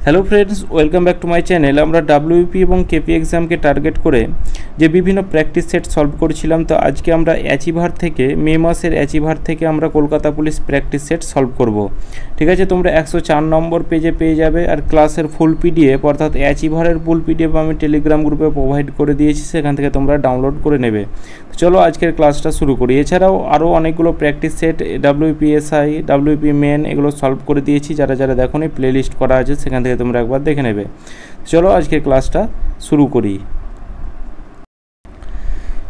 Hello friends, welcome back to my channel. আমরা WP এবং KP এক্সামকে target করে যে বিভিন্ন প্র্যাকটিস সেট সলভ করেছিলাম, তো আজকে আমরা অ্যাচিভার থেকে মে মাসের অ্যাচিভার থেকে আমরা Kolkata police practice set solve করব। ঠিক আছে, তোমরা 104 নম্বর পেজে পেয়ে যাবে। আর ক্লাসের ফুল পিডিএফ অর্থাৎ অ্যাচিভারের ফুল পিডিএফ আমি টেলিগ্রাম গ্রুপে প্রোভাইড করে দিয়েছি, সেখান থেকে তোমরা ডাউনলোড করে নেবে। চলো আজকের ক্লাসটা শুরু করি। এছাড়াও আরও অনেকগুলো practice set WPSI, WP main এগুলো সলভ করে দিয়েছি। যারা যারা দেখোনি প্লে লিস্ট করা আছে, সেখান থেকে তোমরা একবার দেখে নেবে। চলো আজকের ক্লাসটা শুরু করি।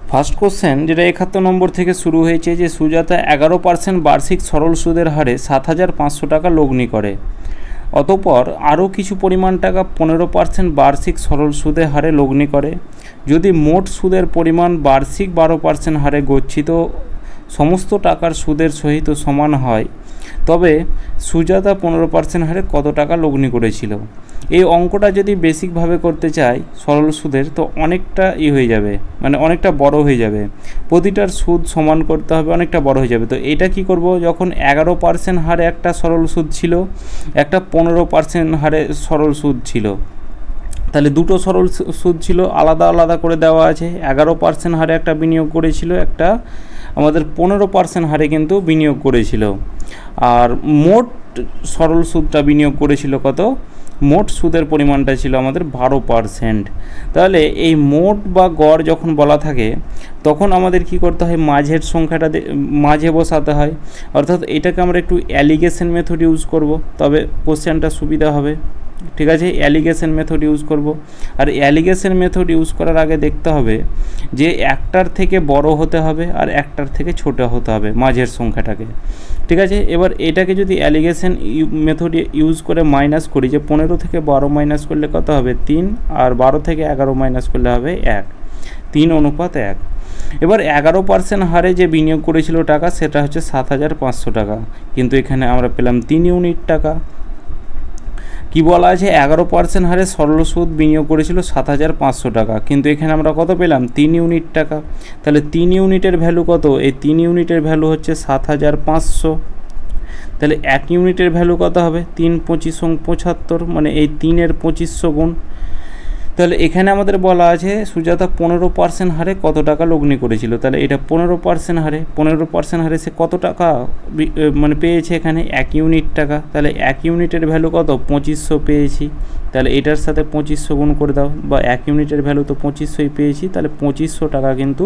ফার্স্ট কোশ্চেন, যেটা 71 নম্বর থেকে শুরু হয়েছে, যে সুজাতা 11% বার্ষিক সরল সুদের হারে 7,500 টাকা লগ্নি করে। অতঃপর আরও কিছু পরিমাণ টাকা 15% বার্ষিক সরল সুদের হারে লগ্নি করে। যদি মোট সুদের পরিমাণ বার্ষিক 12% হারে গচ্ছিত সমস্ত টাকার সুদের সহিত সমান হয়, তবে সুজাতা 15% হারে কত টাকা লগ্নি করেছিল। এই অঙ্কটা যদি বেসিকভাবে করতে চাই সরল সুদের, তো অনেকটা হয়ে যাবে, মানে অনেকটা বড় হয়ে যাবে। প্রতিটার সুদ সমান করতে হবে, অনেকটা বড় হয়ে যাবে। তো এটা কি করব, যখন 11% হারে একটা সরল সুদ ছিল, একটা 15% হারে সরল সুদ ছিল, তাহলে দুটো সরল সুদ ছিল, আলাদা আলাদা করে দেওয়া আছে। 11% হারে একটা বিনিয়োগ করেছিল, একটা আমাদের 15% হারে কিন্তু বিনিয়োগ করেছিল। আর মোট সরল সুদটা বিনিয়োগ করেছিল কত, মোট সুদের পরিমাণটা ছিল আমাদের 12%। তাহলে এই মোট বা গড় যখন বলা থাকে, তখন আমাদের কি করতে হয়, মাঝের সংখ্যাটা মাঝে বসাতে হয়। অর্থাৎ এটাকে আমরা একটু অ্যালিগেশন মেথড ইউজ করব, তবে কোশ্চেনটা সুবিধা হবে। ঠিক আছে, অ্যালিগেশন মেথড ইউজ করব। আর অ্যালিগেশন মেথড ইউজ করার আগে দেখতে হবে যে একটার থেকে বড় হতে হবে আর একটার থেকে ছোট হতে হবে মাঝের সংখ্যাটাকে। ঠিক আছে, এবার এটাকে যদি অ্যালিগেশন মেথড ইউজ করে মাইনাস করি, যে 15 থেকে 12 মাইনাস করলে কত হবে 3, আর 12 থেকে 11 মাইনাস করলে হবে 1, 3:1। এবার 11% হারে যে বিনিয়োগ করেছিল টাকা, সেটা হচ্ছে 7,500 টাকা, কিন্তু এখানে আমরা পেলাম 3 ইউনিট টাকা। কি বলা আছে, 11% হারে সরল সুদ বিনিয়োগ করেছিল 7,500 টাকা, কিন্তু এখানে আমরা কত পেলাম 3 ইউনিট টাকা। তাহলে 3 ইউনিটের ভ্যালু কত, এই 3 ইউনিটের ভ্যালু হচ্ছে 7,500। তাহলে 1 ইউনিটের ভ্যালু কত হবে, 3 25 75, মানে এই 3-এর 2500 গুণ। তাহলে এখানে আমাদের বলা আছে সুজাতা 15% হারে কত টাকা লগ্নি করেছিল। তাহলে এটা 15% হারে সে কত টাকা মানে পেয়েছে, এখানে 1 ইউনিট টাকা। তাহলে 1 ইউনিটের ভ্যালু কত, 2500 পেয়েছি। তাহলে এটার সাথে 2500 গুণ করে দাও, বা 1 ইউনিটের ভ্যালু তো 2500ই পেয়েছি। তাহলে 2500 টাকা কিন্তু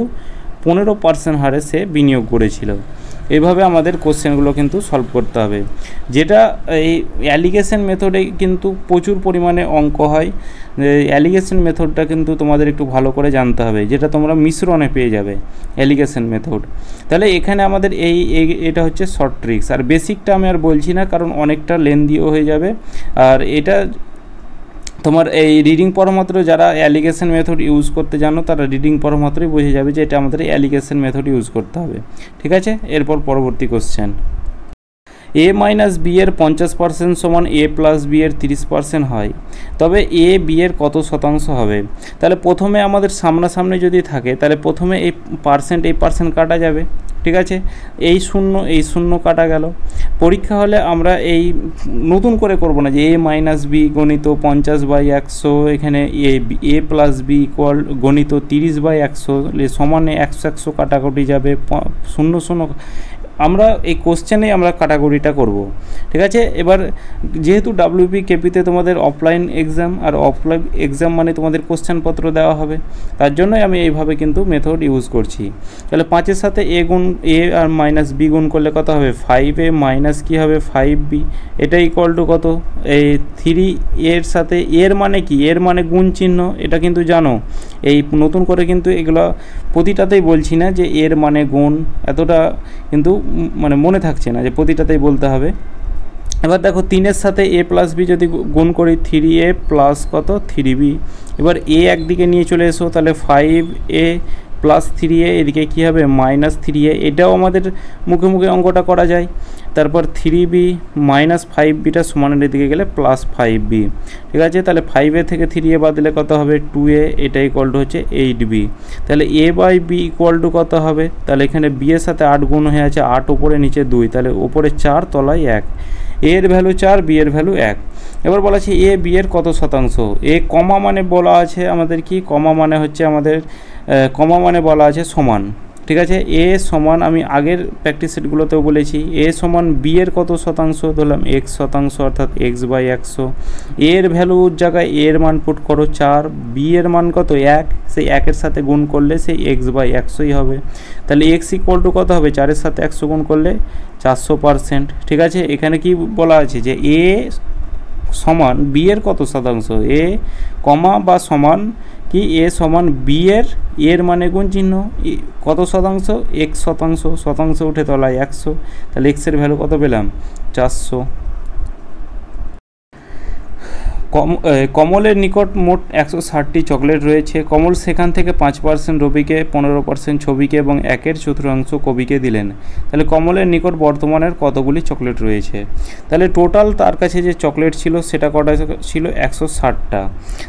15% হারে সে বিনিয়োগ করেছিল। এইভাবে আমাদের কোশ্চেনগুলো কিন্তু সলভ করতে হবে। যেটা এই অ্যালিগেশন মেথডে কিন্তু প্রচুর পরিমাণে অঙ্ক হয়। অ্যালিগেশন মেথডটা কিন্তু তোমাদের একটু ভালো করে জানতে হবে, যেটা তোমরা মিশ্রণে পেয়ে যাবে অ্যালিগেশন মেথড। তাহলে এখানে আমাদের এটা হচ্ছে শর্ট ট্রিক্স। আর বেসিকটা আমি আর বলছি না, কারণ অনেকটা লেন্দিও হয়ে যাবে। আর এটা তোমার এই রিডিং পড়া মাত্র যারা অ্যালিগেশন মেথড ইউজ করতে জানো, তারা রিডিং পড়া মাত্রই বুঝে যাবে যে এটা আমাদের অ্যালিগেশন মেথড ইউজ করতে হবে। ঠিক আছে, এরপর পরবর্তী কোশ্চেন, a মাইনাস বি এর 50% সমান a প্লাস বি এর 30% হয়, তবে a b এর কত শতাংশ হবে। তাহলে প্রথমে আমাদের সামনাসামনি যদি থাকে, তাহলে প্রথমে এই পার্সেন্ট কাটা যাবে। ঠিক আছে, এই শূন্য কাটা গেল। পরীক্ষা হলে আমরা এই নতুন করে করব না যে a মাইনাস বি গণিত 50/100, এখানে a প্লাস বি ইকুয়াল গণিত 30/100 সমানে 100 কাটাকুটি যাবে, 0 আমরা এই কোশ্চেনে আমরা কাটাগরিটা করব। ঠিক আছে, এবার যেহেতু ডাব্লিউপি কেপিতে তোমাদের অফলাইন এক্সাম, আর অফলাইন এক্সাম মানে তোমাদের কোশ্চেনপত্র দেওয়া হবে, তার জন্যই আমি এইভাবে কিন্তু মেথড ইউজ করছি। তাহলে 5-এর সাথে এ আর মাইনাস বি গুণ করলে কত হবে, 5a মাইনাস কী হবে 5b, এটা ইকুয়াল টু কত, এই 3 এর সাথে এর মানে কি, এর মানে গুণ চিহ্ন, এটা কিন্তু জানো। এই নতুন করে কিন্তু এগুলো প্রতিটাতেই বলছি না যে এর মানে গুণ, এতটা কিন্তু মানে মনে থাকছে না যে প্রতিটাতেই বলতে হবে। এবার দেখো 3-এর সাথে a প্লাস বি যদি গুণ করি, 3a প্লাস কত 3b। এবার a একদিকে নিয়ে চলে এসো, তাহলে 5a প্লাস 3a, এদিকে কী হবে মাইনাস 3a, এটাও আমাদের মুখে মুখে অঙ্কটা করা যায়। তারপর 3b মাইনাস 5bটা সমানের দিকে গেলে প্লাস 5b। ঠিক আছে, তাহলে 5a থেকে 3a বাদ দিলে কত হবে 2a, এটা ইকুয়াল টু হচ্ছে 8b। তাহলে a/b ইকুয়াল টু কত হবে, তাহলে এখানে b এর সাথে 8 গুণ হয়ে আছে, 8 উপরে নিচে 2, তাহলে উপরে 4 তলায় 1। এ এর ভ্যালু 4, বি এর ভ্যালু 1। এবার বলা আছে এ বি এর কত শতাংশ। এ কমা মানে বলা আছে আমাদের কি, কমা মানে হচ্ছে আমাদের কমা মানে বলা আছে সমান, ঠিক আছে। এ সমান, আমি আগের প্র্যাকটিস সেটগুলোতেও বলেছি, এ সমান বি এর কত শতাংশ, ধরলাম 1% অর্থাৎ x/100। এর ভ্যালুর জায়গায় এর মান পুট করো 4, বি এর মান কত 1, সেই 1-এর সাথে গুণ করলে সেই x/100ই হবে। তাহলে x = কত হবে, 4-এর সাথে 100 গুণ করলে 400%, ঠিক আছে। এখানে কি বলা আছে যে এ সমান বি এর কত শতাংশ, এ কমা বা সমান কি এ সমান বি এর মানে গুণ চিহ্ন, কত শতাংশ, 1%, শতাংশ উঠে তলায় 100, তাহলে এক্সের ভ্যালু কত পেলাম 400। কমলের নিকট মোট 160টি চকলেট রয়েছে। কমল সেখান থেকে 5% রবিকে, 15% ছবিকে এবং 1/4 কবিকে দিলেন। তাহলে কমলের নিকট বর্তমানের কতগুলি চকলেট রয়েছে। তাহলে টোটাল তার কাছে যে চকলেট ছিল সেটা কটা ছিল, 160টা।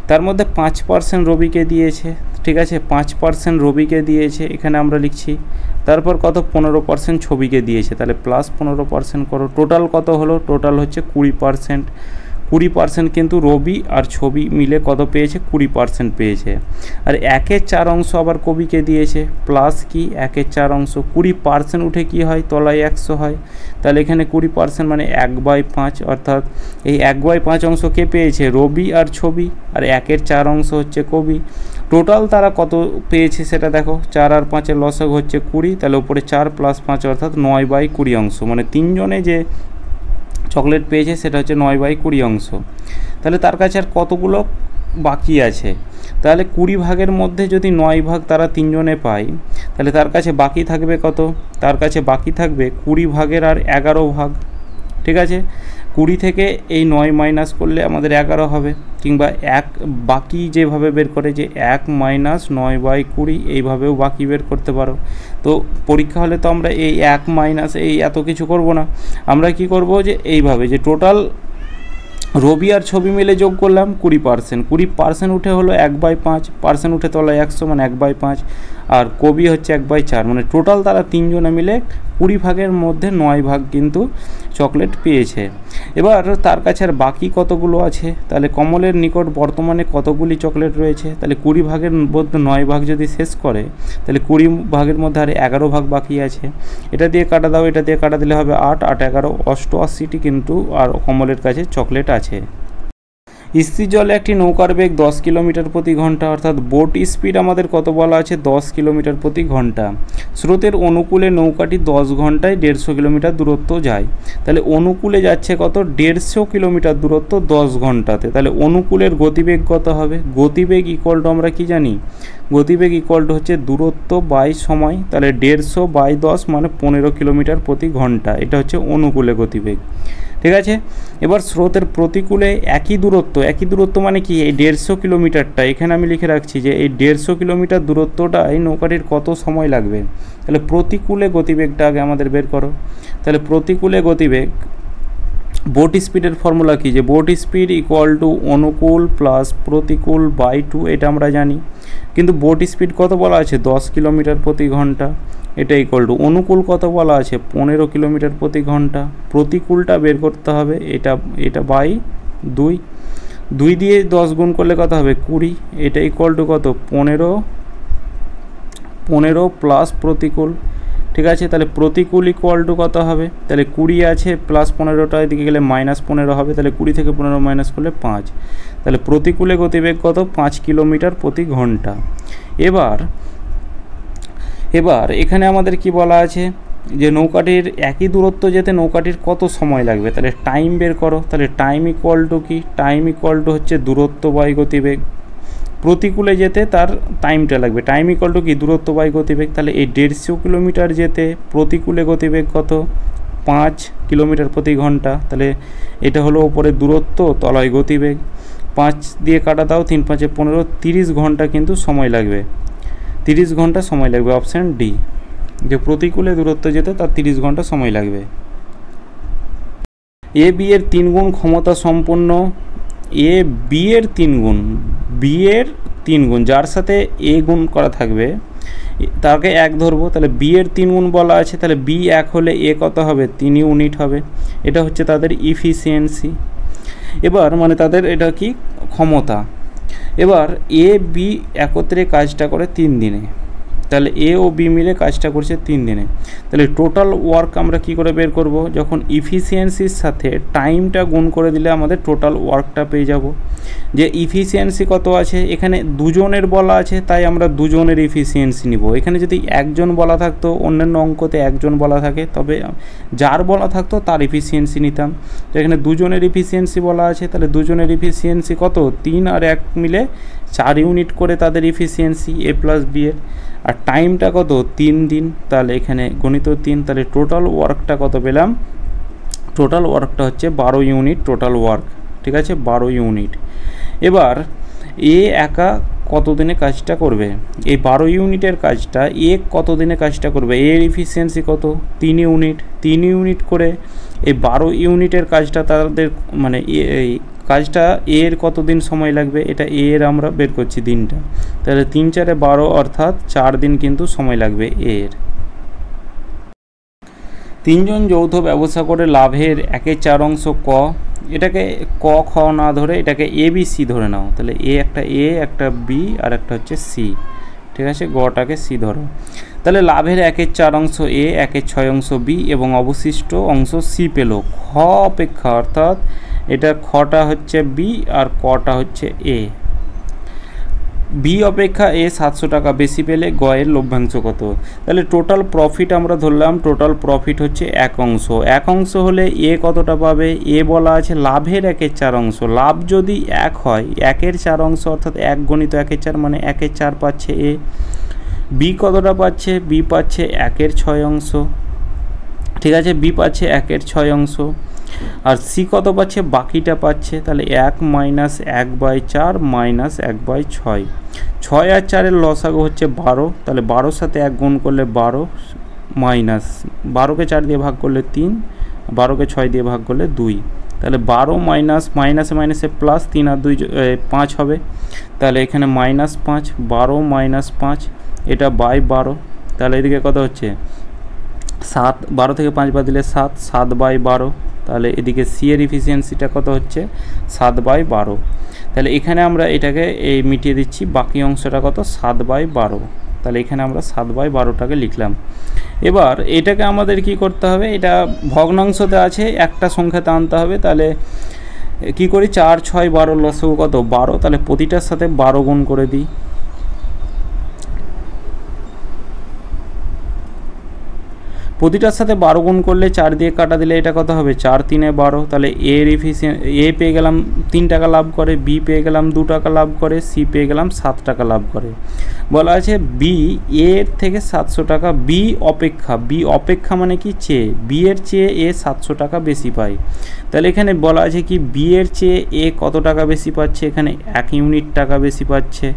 তার মধ্যে 5% রবিকে দিয়েছে, ঠিক আছে, 5% রবিকে দিয়েছে, এখানে আমরা লিখছি। তারপর কত, 15% ছবিকে দিয়েছে, তাহলে প্লাস 15% করো। টোটাল কত হলো, টোটাল হচ্ছে 20%। 20% কিন্তু রবি আর ছবি মিলে কত পেয়েছে, 20% পেয়েছে। আর 1/4 আবার কবিকে দিয়েছে, প্লাস কি 1/4, 20% উঠে কি হয়, তলায় 100 হয়। তাহলে এখানে 20% মানে 1/5, অর্থাৎ এই 1/5 কে পেয়েছে, রবি আর ছবি, আর 1/4 হচ্ছে কবি। টোটাল তারা কত পেয়েছে সেটা দেখো, 4 আর 5-এর লসাগু হচ্ছে 20, তাহলে উপরে 4 + 5 অর্থাৎ 9/20, মানে তিনজনে যে চকলেট পেয়েছে সেটা হচ্ছে 9/20। তাহলে তার কাছে আর কতগুলো বাকি আছে, তাহলে 20 ভাগের মধ্যে যদি 9 ভাগ তারা তিনজনে পায়, তাহলে তার কাছে বাকি থাকবে কত, তার কাছে বাকি থাকবে 20 ভাগের আর 11 ভাগ, ঠিক আছে। 20 থেকে এই 9 মাইনাস করলে আমাদের 11 হবে, কিংবা বাকি যেভাবে বের করে যে 1 - 9/20, এইভাবেও বাকি বের করতে পারো। তো পরীক্ষা হলে তো আমরা এই 1 মাইনাস এই এত কিছু করব না, আমরা কি করব যে এইভাবে, যে টোটাল রবি আর ছবি মিলে যোগ করলাম 20%, 20% উঠে হলো 1/5, উঠে তলায় 100 মানে 1/5, আর কবি হচ্ছে 1/4, মানে টোটাল তারা তিনজনে মিলে 20 ভাগের মধ্যে 9 ভাগ কিন্তু চকলেট পেয়েছে। এবার তার কাছে আর বাকি কতগুলো আছে, তাহলে কমলের নিকট বর্তমানে কতগুলি চকলেট রয়েছে, তাহলে 20 ভাগের মধ্যে 9 ভাগ যদি শেষ করে, তাহলে 20 ভাগের মধ্যে আর 11 ভাগ বাকি আছে। এটা দিয়ে কাটা দাও, এটা দিয়ে কাটা দিলে হবে 8, 8 11 88টি কিন্তু আর কমলের কাছে চকলেট আছে। স্থির জলে একটি নৌকার বেগ 10 কিলোমিটার প্রতি ঘন্টা, অর্থাৎ বোট স্পিড আমাদের কত বলা আছে, 10 কিলোমিটার প্রতি ঘন্টা। স্রোতের অনুকূলে নৌকাটি 10 ঘন্টায় 150 কিলোমিটার দূরত্ব যায়। তাহলে অনুকূলে যাচ্ছে কত, 150 কিলোমিটার দূরত্ব 10 ঘন্টাতে। তাহলে অনুকূলের গতিবেগ কত হবে, গতিবেগ ইকুয়াল টু আমরা কি জানি, গতিবেগ ইকুয়াল টু হচ্ছে দূরত্ব বাই সময়। তাহলে 150/10 মানে 15 কিলোমিটার প্রতি ঘন্টা, এটা হচ্ছে অনুকূলে গতিবেগ, ঠিক আছে। এবার স্রোতের প্রতিকূলে একই দূরত্ব মানে কি, এই 150 কিলোমিটারটা এখানে আমি লিখে রাখছি যে এই 150 কিলোমিটার দূরত্বটা এই নৌকাটির কত সময় লাগবে। তাহলে প্রতিকূলে গতিবেগটা আগে আমাদের বের করো। তাহলে প্রতিকূলে গতিবেগ, বোট স্পিডের ফর্মুলা কি, যে boat speed equal to Anukul plus প্রতিকূল বাই 2, এটা আমরা জানি। কিন্তু বোট স্পিড কত বলা আছে, 10 কিলোমিটার প্রতি ঘন্টা, এটা ইকুয়াল টু অনুকূল কত বলা আছে, 15 কিলোমিটার প্রতি ঘন্টা। প্রতিকূলটা বের করতে হবে, এটা বাই 2, 2 দিয়ে 10 গুণ করলে কত হবে 20, এটা ইকুয়াল টু কত 15 প্লাস প্রতিকূল, ঠিক আছে। তাহলে প্রতিকূল ইকুয়াল টু কত হবে, তাহলে 20 আছে প্লাস 15টা এদিকে গেলে -15 হবে, তাহলে 20 থেকে 15 মাইনাস করলে 5, তাহলে প্রতিকূলে গতিবেগ কত 5 কিলোমিটার প্রতি ঘন্টা। এবার এখানে আমাদের কি বলা আছে, যে নৌকাটির একই দূরত্ব যেতে নৌকাটির কত সময় লাগবে, তাহলে টাইম বের করো। তাহলে টাইম ইকুয়াল টু কি, টাইম ইকুয়াল টু হচ্ছে দূরত্ব বাই গতিবেগ। প্রতিকূলে যেতে তার টাইমটা লাগবে, টাইম ইকুয়াল টু কি, দূরত্ব বাই গতিবেগ। তাহলে এই 150 কিলোমিটার যেতে প্রতিকূলে গতিবেগ কত, 5 কিলোমিটার প্রতি ঘন্টা। তাহলে এটা হলো ওপরে দূরত্ব, তলায় গতিবেগ। 5 দিয়ে কাটা দাও, 3 × 5 = 15, 30 ঘন্টা কিন্তু সময় লাগবে, 30 ঘন্টা সময় লাগবে, অপশান ডি, যে প্রতিকূলে দূরত্ব যেতে তার 30 ঘন্টা সময় লাগবে। এ বি এর 3 গুণ ক্ষমতা সম্পন্ন, এ বি এর 3 গুণ, বি এর 3 গুণ, যার সাথে এ গুণ করা থাকবে তাকে 1 ধরবো, তাহলে বি এর 3 গুণ বলা আছে, তাহলে বি 1 হলে এ কত হবে 3 ইউনিট হবে। এটা হচ্ছে তাদের ইফিসিয়েন্সি। এবার মানে তাদের এটা কি ক্ষমতা। এবার এ বি একত্রে কাজটা করে 3 দিনে, তাহলে এ ও বি মিলে কাজটা করছে 3 দিনে। তাহলে টোটাল ওয়ার্ক আমরা কি করে বের করব, যখন ইফিসিয়েন্সির সাথে টাইমটা গুণ করে দিলে আমাদের টোটাল ওয়ার্কটা পেয়ে যাব। যে ইফিসিয়েন্সি কত আছে, এখানে দুজনের বলা আছে তাই আমরা দুজনের ইফিসিয়েন্সি নিব। এখানে যদি একজন বলা থাকতো, অন্যান্য অঙ্কতে একজন বলা থাকে, তবে যার বলা থাকতো তার ইফিসিয়েন্সি নিতাম। তো এখানে দুজনের ইফিসিয়েন্সি বলা আছে, তাহলে দুজনের ইফিসিয়েন্সি কত 3 আর 1 মিলে 4 ইউনিট করে তাদের ইফিসিয়েন্সি এ প্লাস বি এর। আর টাইমটা কত 3 দিন, তাহলে এখানে গণিত 3, তাহলে টোটাল ওয়ার্কটা কত পেলাম, টোটাল ওয়ার্কটা হচ্ছে 12 ইউনিট টোটাল ওয়ার্ক, ঠিক আছে 12 ইউনিট। এবার এ একা কত দিনে কাজটা করবে, এই 12 ইউনিটের কাজটা এ কত দিনে কাজটা করবে, এর ইফিসিয়েন্সি কত 3 ইউনিট, 3 ইউনিট করে এই 12 ইউনিটের কাজটা তাদের মানে এই কাজটা এর কত দিন সময় লাগবে, এটা এর আমরা বের করছি দিনটা, তাহলে 3 4 12 অর্থাৎ 4 দিন কিন্তু সময় লাগবে এর। 3 জন যৌথ ব্যবসা করে লাভের 1/4 অংশ ক, এটাকে ক খ না ধরে এটাকে এ বি সি ধরে নাও, তাহলে এ একটা বি আর একটা হচ্ছে সি, ঠিক আছে গটাকে সি ধরো। তাহলে লাভের 1/4 অংশ এ, 1/6 অংশ বি এবং অবশিষ্ট অংশ সি পেল খ অপেক্ষা, অর্থাৎ এটা খটা হচ্ছে বি আর কটা হচ্ছে এ। বি অপেক্ষা এ 700 টাকা বেশি পেলে গ এর লভ্যাংশ কত, তাহলে টোটাল প্রফিট আমরা ধরলাম, টোটাল প্রফিট হচ্ছে 1 অংশ, 1 অংশ হলে এ কতটা পাবে, এ বলা আছে লাভের 1/4 অংশ, লাভ যদি 1 হয় 1/4 অংশ অর্থাৎ 1 গণিত 1/4 মানে 1/4 পাচ্ছে এ। বি কতটা পাচ্ছে, বি পাচ্ছে 1/6 অংশ, ঠিক আছে বি পাচ্ছে 1/6 অংশ। আর সি কত পাচ্ছে, বাকিটা পাচ্ছে, তাহলে 1 মাইনাস 1/4 মাইনাস 1/6, 6 আর 4-এর লসাগু হচ্ছে 12, তাহলে 12-র সাথে 1 গুণ করলে 12 মাইনাস 12কে 4 দিয়ে ভাগ করলে 3, 12কে 6 দিয়ে ভাগ করলে 2, তাহলে 12 মাইনাস মাইনাসে মাইনাসে প্লাস 3 আর 2 5 হবে, তাহলে এখানে মাইনাস 5, 12 মাইনাস 5 এটা বাই 12, তাহলে এদিকে কত হচ্ছে 7, 12 থেকে 5 বাদ দিলে 7, 7/12, তাহলে এদিকে সি এর ইফিসিয়েন্সিটা কত হচ্ছে 7/12, তাহলে এখানে আমরা এটাকে এই মিটিয়ে দিচ্ছি, বাকি অংশটা কত 7/12, তাহলে এখানে আমরা 7/12টাকে লিখলাম। এবার এটাকে আমাদের কি করতে হবে, এটা ভগ্নাংশতে আছে একটা সংখ্যাতে আনতে হবে, তাহলে কি করি 4 6 12 লসাগু কত 12, তাহলে প্রতিটার সাথে 12 গুণ করে দিই, প্রতিটার সাথে 12 গুণ করলে 4 দিয়ে কাটা দিলে এটা কত হবে 4 3 12, তাহলে এর এ পেয়ে গেলাম 3 টাকা লাভ করে, বি পেয়ে গেলাম 2 টাকা লাভ করে, সি পেয়ে গেলাম 7 টাকা লাভ করে। বলা আছে বি এর থেকে 700 টাকা, বি অপেক্ষা মানে কি চেয়ে, বি এর চেয়ে এ 700 টাকা বেশি পায়, তাহলে এখানে বলা আছে কি বি এর চেয়ে এ কত টাকা বেশি পাচ্ছে, এখানে 1 ইউনিট টাকা বেশি পাচ্ছে।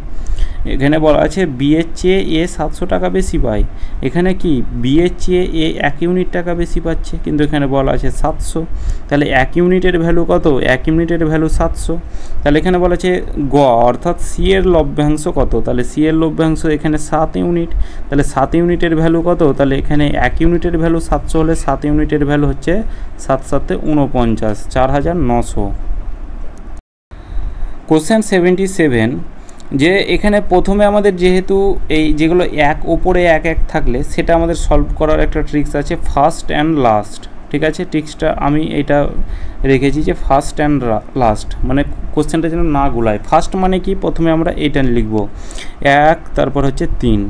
এখানে বলা আছে বি এর চেয়ে এ 700 টাকা বেশি পায়, এখানে কি বি এর চেয়ে এ 1 ইউনিট টাকা বেশি পাচ্ছে, কিন্তু এখানে বলা আছে 700, তাহলে 1 ইউনিটের ভ্যালু কত, 1 ইউনিটের ভ্যালু 700, তাহলে এখানে বলা আছে গ অর্থাৎ সি এর লভ্যাংশ কত, তাহলে সি এর লভ্যাংশ এখানে 7 ইউনিট, তাহলে 7 ইউনিটের ভ্যালু কত, তাহলে এখানে 1 ইউনিটের ভ্যালু 700 হলে 7 ইউনিটের ভ্যালু হচ্ছে 7 7 49, 4900। কোশ্চেন 77, যে এখানে প্রথমে আমাদের যেহেতু এই যেগুলো এক ওপরে 1 1 থাকলে সেটা আমাদের সলভ করার একটা ট্রিক্স আছে, ফার্স্ট অ্যান্ড লাস্ট, ঠিক আছে ট্রিক্সটা আমি এটা রেখেছি যে ফার্স্ট অ্যান্ড লাস্ট, মানে কোশ্চেনটা যেন না গুলায়। ফার্স্ট মানে কি, প্রথমে আমরা এইটা লিখব 1, তারপর হচ্ছে 3,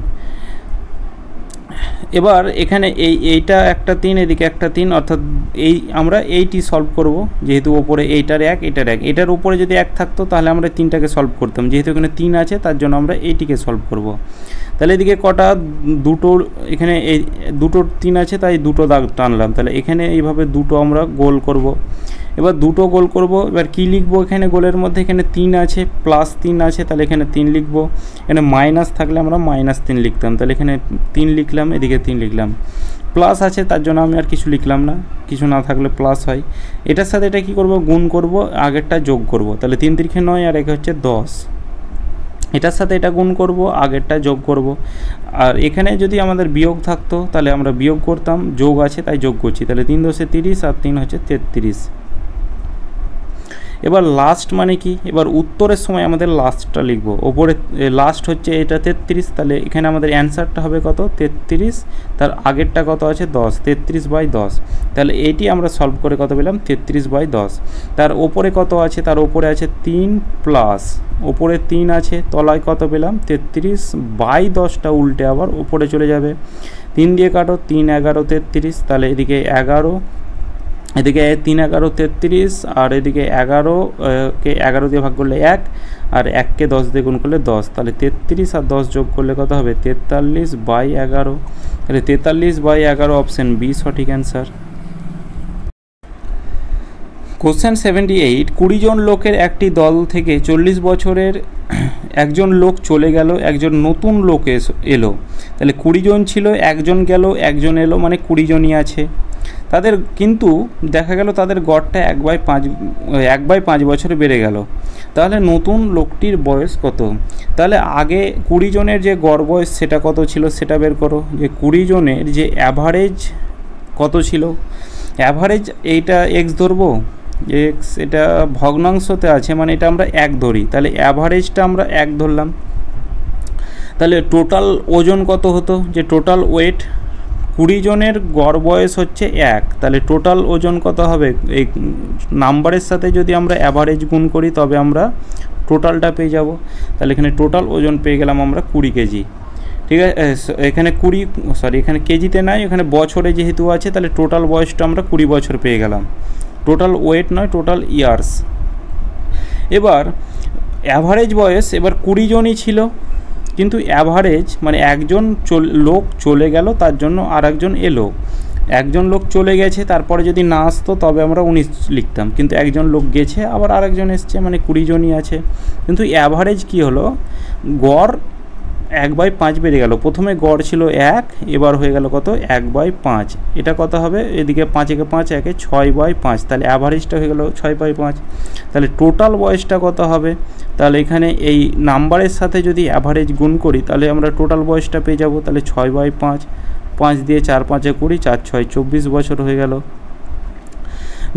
এবার এখানে এইটা একটা 3, এদিকে একটা 3, অর্থাৎ এই আমরা এইটি সলভ করব, যেহেতু ওপরে এইটার 1 এটার 1, এটার উপরে যদি 1 থাকতো তাহলে আমরা 3টাকে সলভ করতাম, যেহেতু এখানে 3 আছে তার জন্য আমরা এইটিকে সলভ করব। তাহলে এদিকে কটা দুটোর, এখানে এই দুটোর 3 আছে তাই দুটো দাগ টানলাম, তাহলে এখানে এইভাবে দুটো আমরা গোল করব। এবার দুটো গোল করব, এবার কি লিখবো এখানে গোলের মধ্যে, এখানে 3 আছে প্লাস 3 আছে, তাহলে এখানে 3 লিখব, এখানে মাইনাস থাকলে আমরা -3 লিখতাম, তাহলে এখানে 3 লিখলাম, এদিকে 3 লিখলাম, প্লাস আছে তার জন্য আমি আর কিছু লিখলাম না, কিছু না থাকলে প্লাস হয়। এটার সাথে এটা কি করব, গুণ করব, আগেরটা যোগ করব, তাহলে 3 3 9 আর 1 হচ্ছে 10, এটার সাথে এটা গুণ করব, আগেরটা যোগ করব। আর এখানে যদি আমাদের বিয়োগ থাকতো তাহলে আমরা বিয়োগ করতাম, যোগ আছে তাই যোগ করছি, তাহলে 3 × 30 আর 3 হচ্ছে 33। এবার লাস্ট মানে কি, এবার উত্তরের সময় আমাদের লাস্টটা লিখব, ওপরে লাস্ট হচ্ছে এটা 33, তাহলে এখানে আমাদের অ্যান্সারটা হবে কত 33, তার আগেরটা কত আছে 10, 33/10, তাহলে এইটি আমরা সলভ করে কত পেলাম 33/10। তার ওপরে কত আছে, তার ওপরে আছে 3 প্লাস ওপরে 3 আছে, তলায় কত পেলাম 33/10টা উল্টে আবার ওপরে চলে যাবে, 3 দিয়ে কাটো, 3 11 33, তাহলে এদিকে 11, এদিকে 3 11 33, আর এদিকে 11কে 11 দিয়ে ভাগ করলে 1, আর 1কে 10 দিয়ে গুণ করলে 10, তাহলে 33 আর 10 যোগ করলে কত হবে 43/11, তাহলে 43/11 অপশন বি সঠিক অ্যান্সার। কোশ্চেন 78, 20 জন লোকের একটি দল থেকে 40 বছরের একজন লোক চলে গেল, একজন নতুন লোক এলো, তাহলে 20 জন ছিল, একজন গেল একজন এলো, মানে 20 জনই আছে। তাদের কিন্তু দেখা গেল তাদের গড়টা 1/5 বছর বেড়ে গেল, তাহলে নতুন লোকটির বয়স কত? তাহলে আগে 20 জনের যে গড় বয়স সেটা কত ছিল সেটা বের করো, যে 20 জনের যে অ্যাভারেজ কত ছিল। অ্যাভারেজ এইটা এক্স ধরবো, এক্স এটা ভগ্নাংশতে আছে মানে এটা আমরা 1 ধরি, তাহলে অ্যাভারেজটা আমরা 1 ধরলাম। তাহলে টোটাল ওজন কত হতো, যে টোটাল ওয়েট 20 জনের গড় বয়স হচ্ছে 1, তাহলে টোটাল ওজন কত হবে, এই নাম্বারের সাথে যদি আমরা অ্যাভারেজ গুণ করি তবে আমরা টোটালটা পেয়ে যাব। তাহলে এখানে টোটাল ওজন পেয়ে গেলাম আমরা 20 কেজি। ঠিক আছে, এখানে এখানে কেজিতে নাই, এখানে বছরে যেহেতু আছে তাহলে টোটাল বয়সটা আমরা 20 বছর পেয়ে গেলাম, টোটাল ওয়েট নয় টোটাল ইয়ার্স। এবার অ্যাভারেজ বয়স এবার 20 জনই ছিল, কিন্তু অ্যাভারেজ মানে একজন লোক চলে গেল তার জন্য আর একজন এলো, একজন লোক চলে গেছে তারপরে যদি না আসতো তবে আমরা 19 লিখতাম, কিন্তু একজন লোক গেছে আবার আরেকজন এসছে মানে 20 জনই আছে। কিন্তু অ্যাভারেজ কি হলো, গড় 1/5 বেড়ে গেল, প্রথমে গড় ছিল 1, এবার হয়ে গেল কত 1/5, এটা কত হবে, এদিকে 5 একে 5 একে 6/5, তাহলে অ্যাভারেজটা হয়ে গেল 6/5। তাহলে টোটাল বয়সটা কত হবে, তাহলে এখানে এই নাম্বারের সাথে যদি অ্যাভারেজ গুণ করি তাহলে আমরা টোটাল বয়সটা পেয়ে যাব, তাহলে 6/5, 5 দিয়ে 4 5 20, 4 6 24 বছর হয়ে গেল।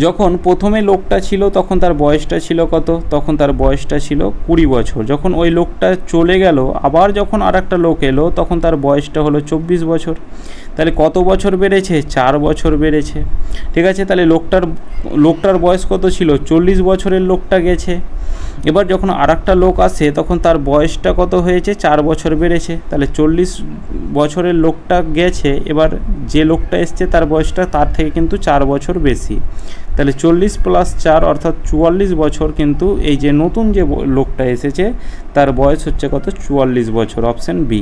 যখন প্রথমে লোকটা ছিল তখন তার বয়সটা ছিল কত, তখন তার বয়সটা ছিল 20 বছর। যখন ওই লোকটা চলে গেল আবার যখন আর একটা লোক এলো তখন তার বয়সটা হলো 24 বছর। তাহলে কত বছর বেড়েছে, 4 বছর বেড়েছে। ঠিক আছে, তাহলে লোকটার বয়স কত ছিল, 40 বছরের লোকটা গেছে, এবার যখন আর একটা লোক আসে তখন তার বয়সটা কত হয়েছে, 4 বছর বেড়েছে। তাহলে 40 বছরের লোকটা গেছে, এবার যে লোকটা এসছে তার বয়সটা তার থেকে কিন্তু 4 বছর বেশি, তাহলে 40 + 4 অর্থাৎ 44 বছর, কিন্তু এই যে নতুন যে লোকটা এসেছে তার বয়স হচ্ছে কত 44 বছর, অপশান বি।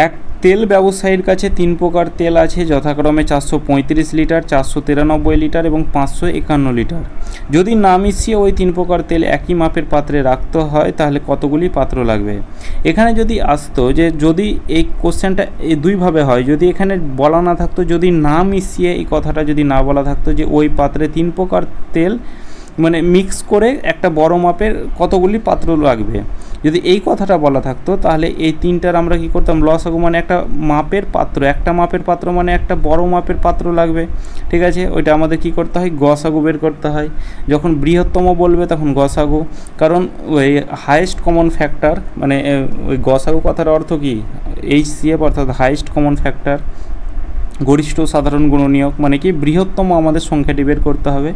এক তেল ব্যবসায়ীর কাছে 3 প্রকার তেল আছে, যথাক্রমে 435 লিটার, 493 লিটার এবং 551 লিটার। যদি না মিশিয়ে ওই 3 প্রকার তেল একই মাপের পাত্রে রাখতে হয় তাহলে কতগুলি পাত্র লাগবে। এখানে যদি আসতো যে যদি এই কোশ্চেনটা এই দুইভাবে হয়, যদি এখানে বলা না থাকতো, যদি না মিশিয়ে এই কথাটা যদি না বলা থাকতো যে ওই পাত্রে 3 প্রকার তেল মানে মিক্স করে একটা বড় মাপের কতগুলি পাত্র লাগবে, যদি এই কথাটা বলা থাকতো তাহলে এই তিনটার আমরা কি করতাম, লসাগু মানে একটা মাপের পাত্র, একটা মাপের পাত্র মানে একটা বড় মাপের পাত্র লাগবে। ঠিক আছে, ওইটা আমাদের কি করতে হয়, গসাগু বের করতে হয়। যখন বৃহত্তম বলবে তখন গসাগু, কারণ ওই হাইয়েস্ট কমন ফ্যাক্টর মানে ওই গসাগু কথার অর্থ কি, HCF অর্থাৎ হাইয়েস্ট কমন ফ্যাক্টর, গরিষ্ঠ সাধারণ গুণনীয়ক, মানে কি বৃহত্তম আমাদের সংখ্যাটি বের করতে হবে।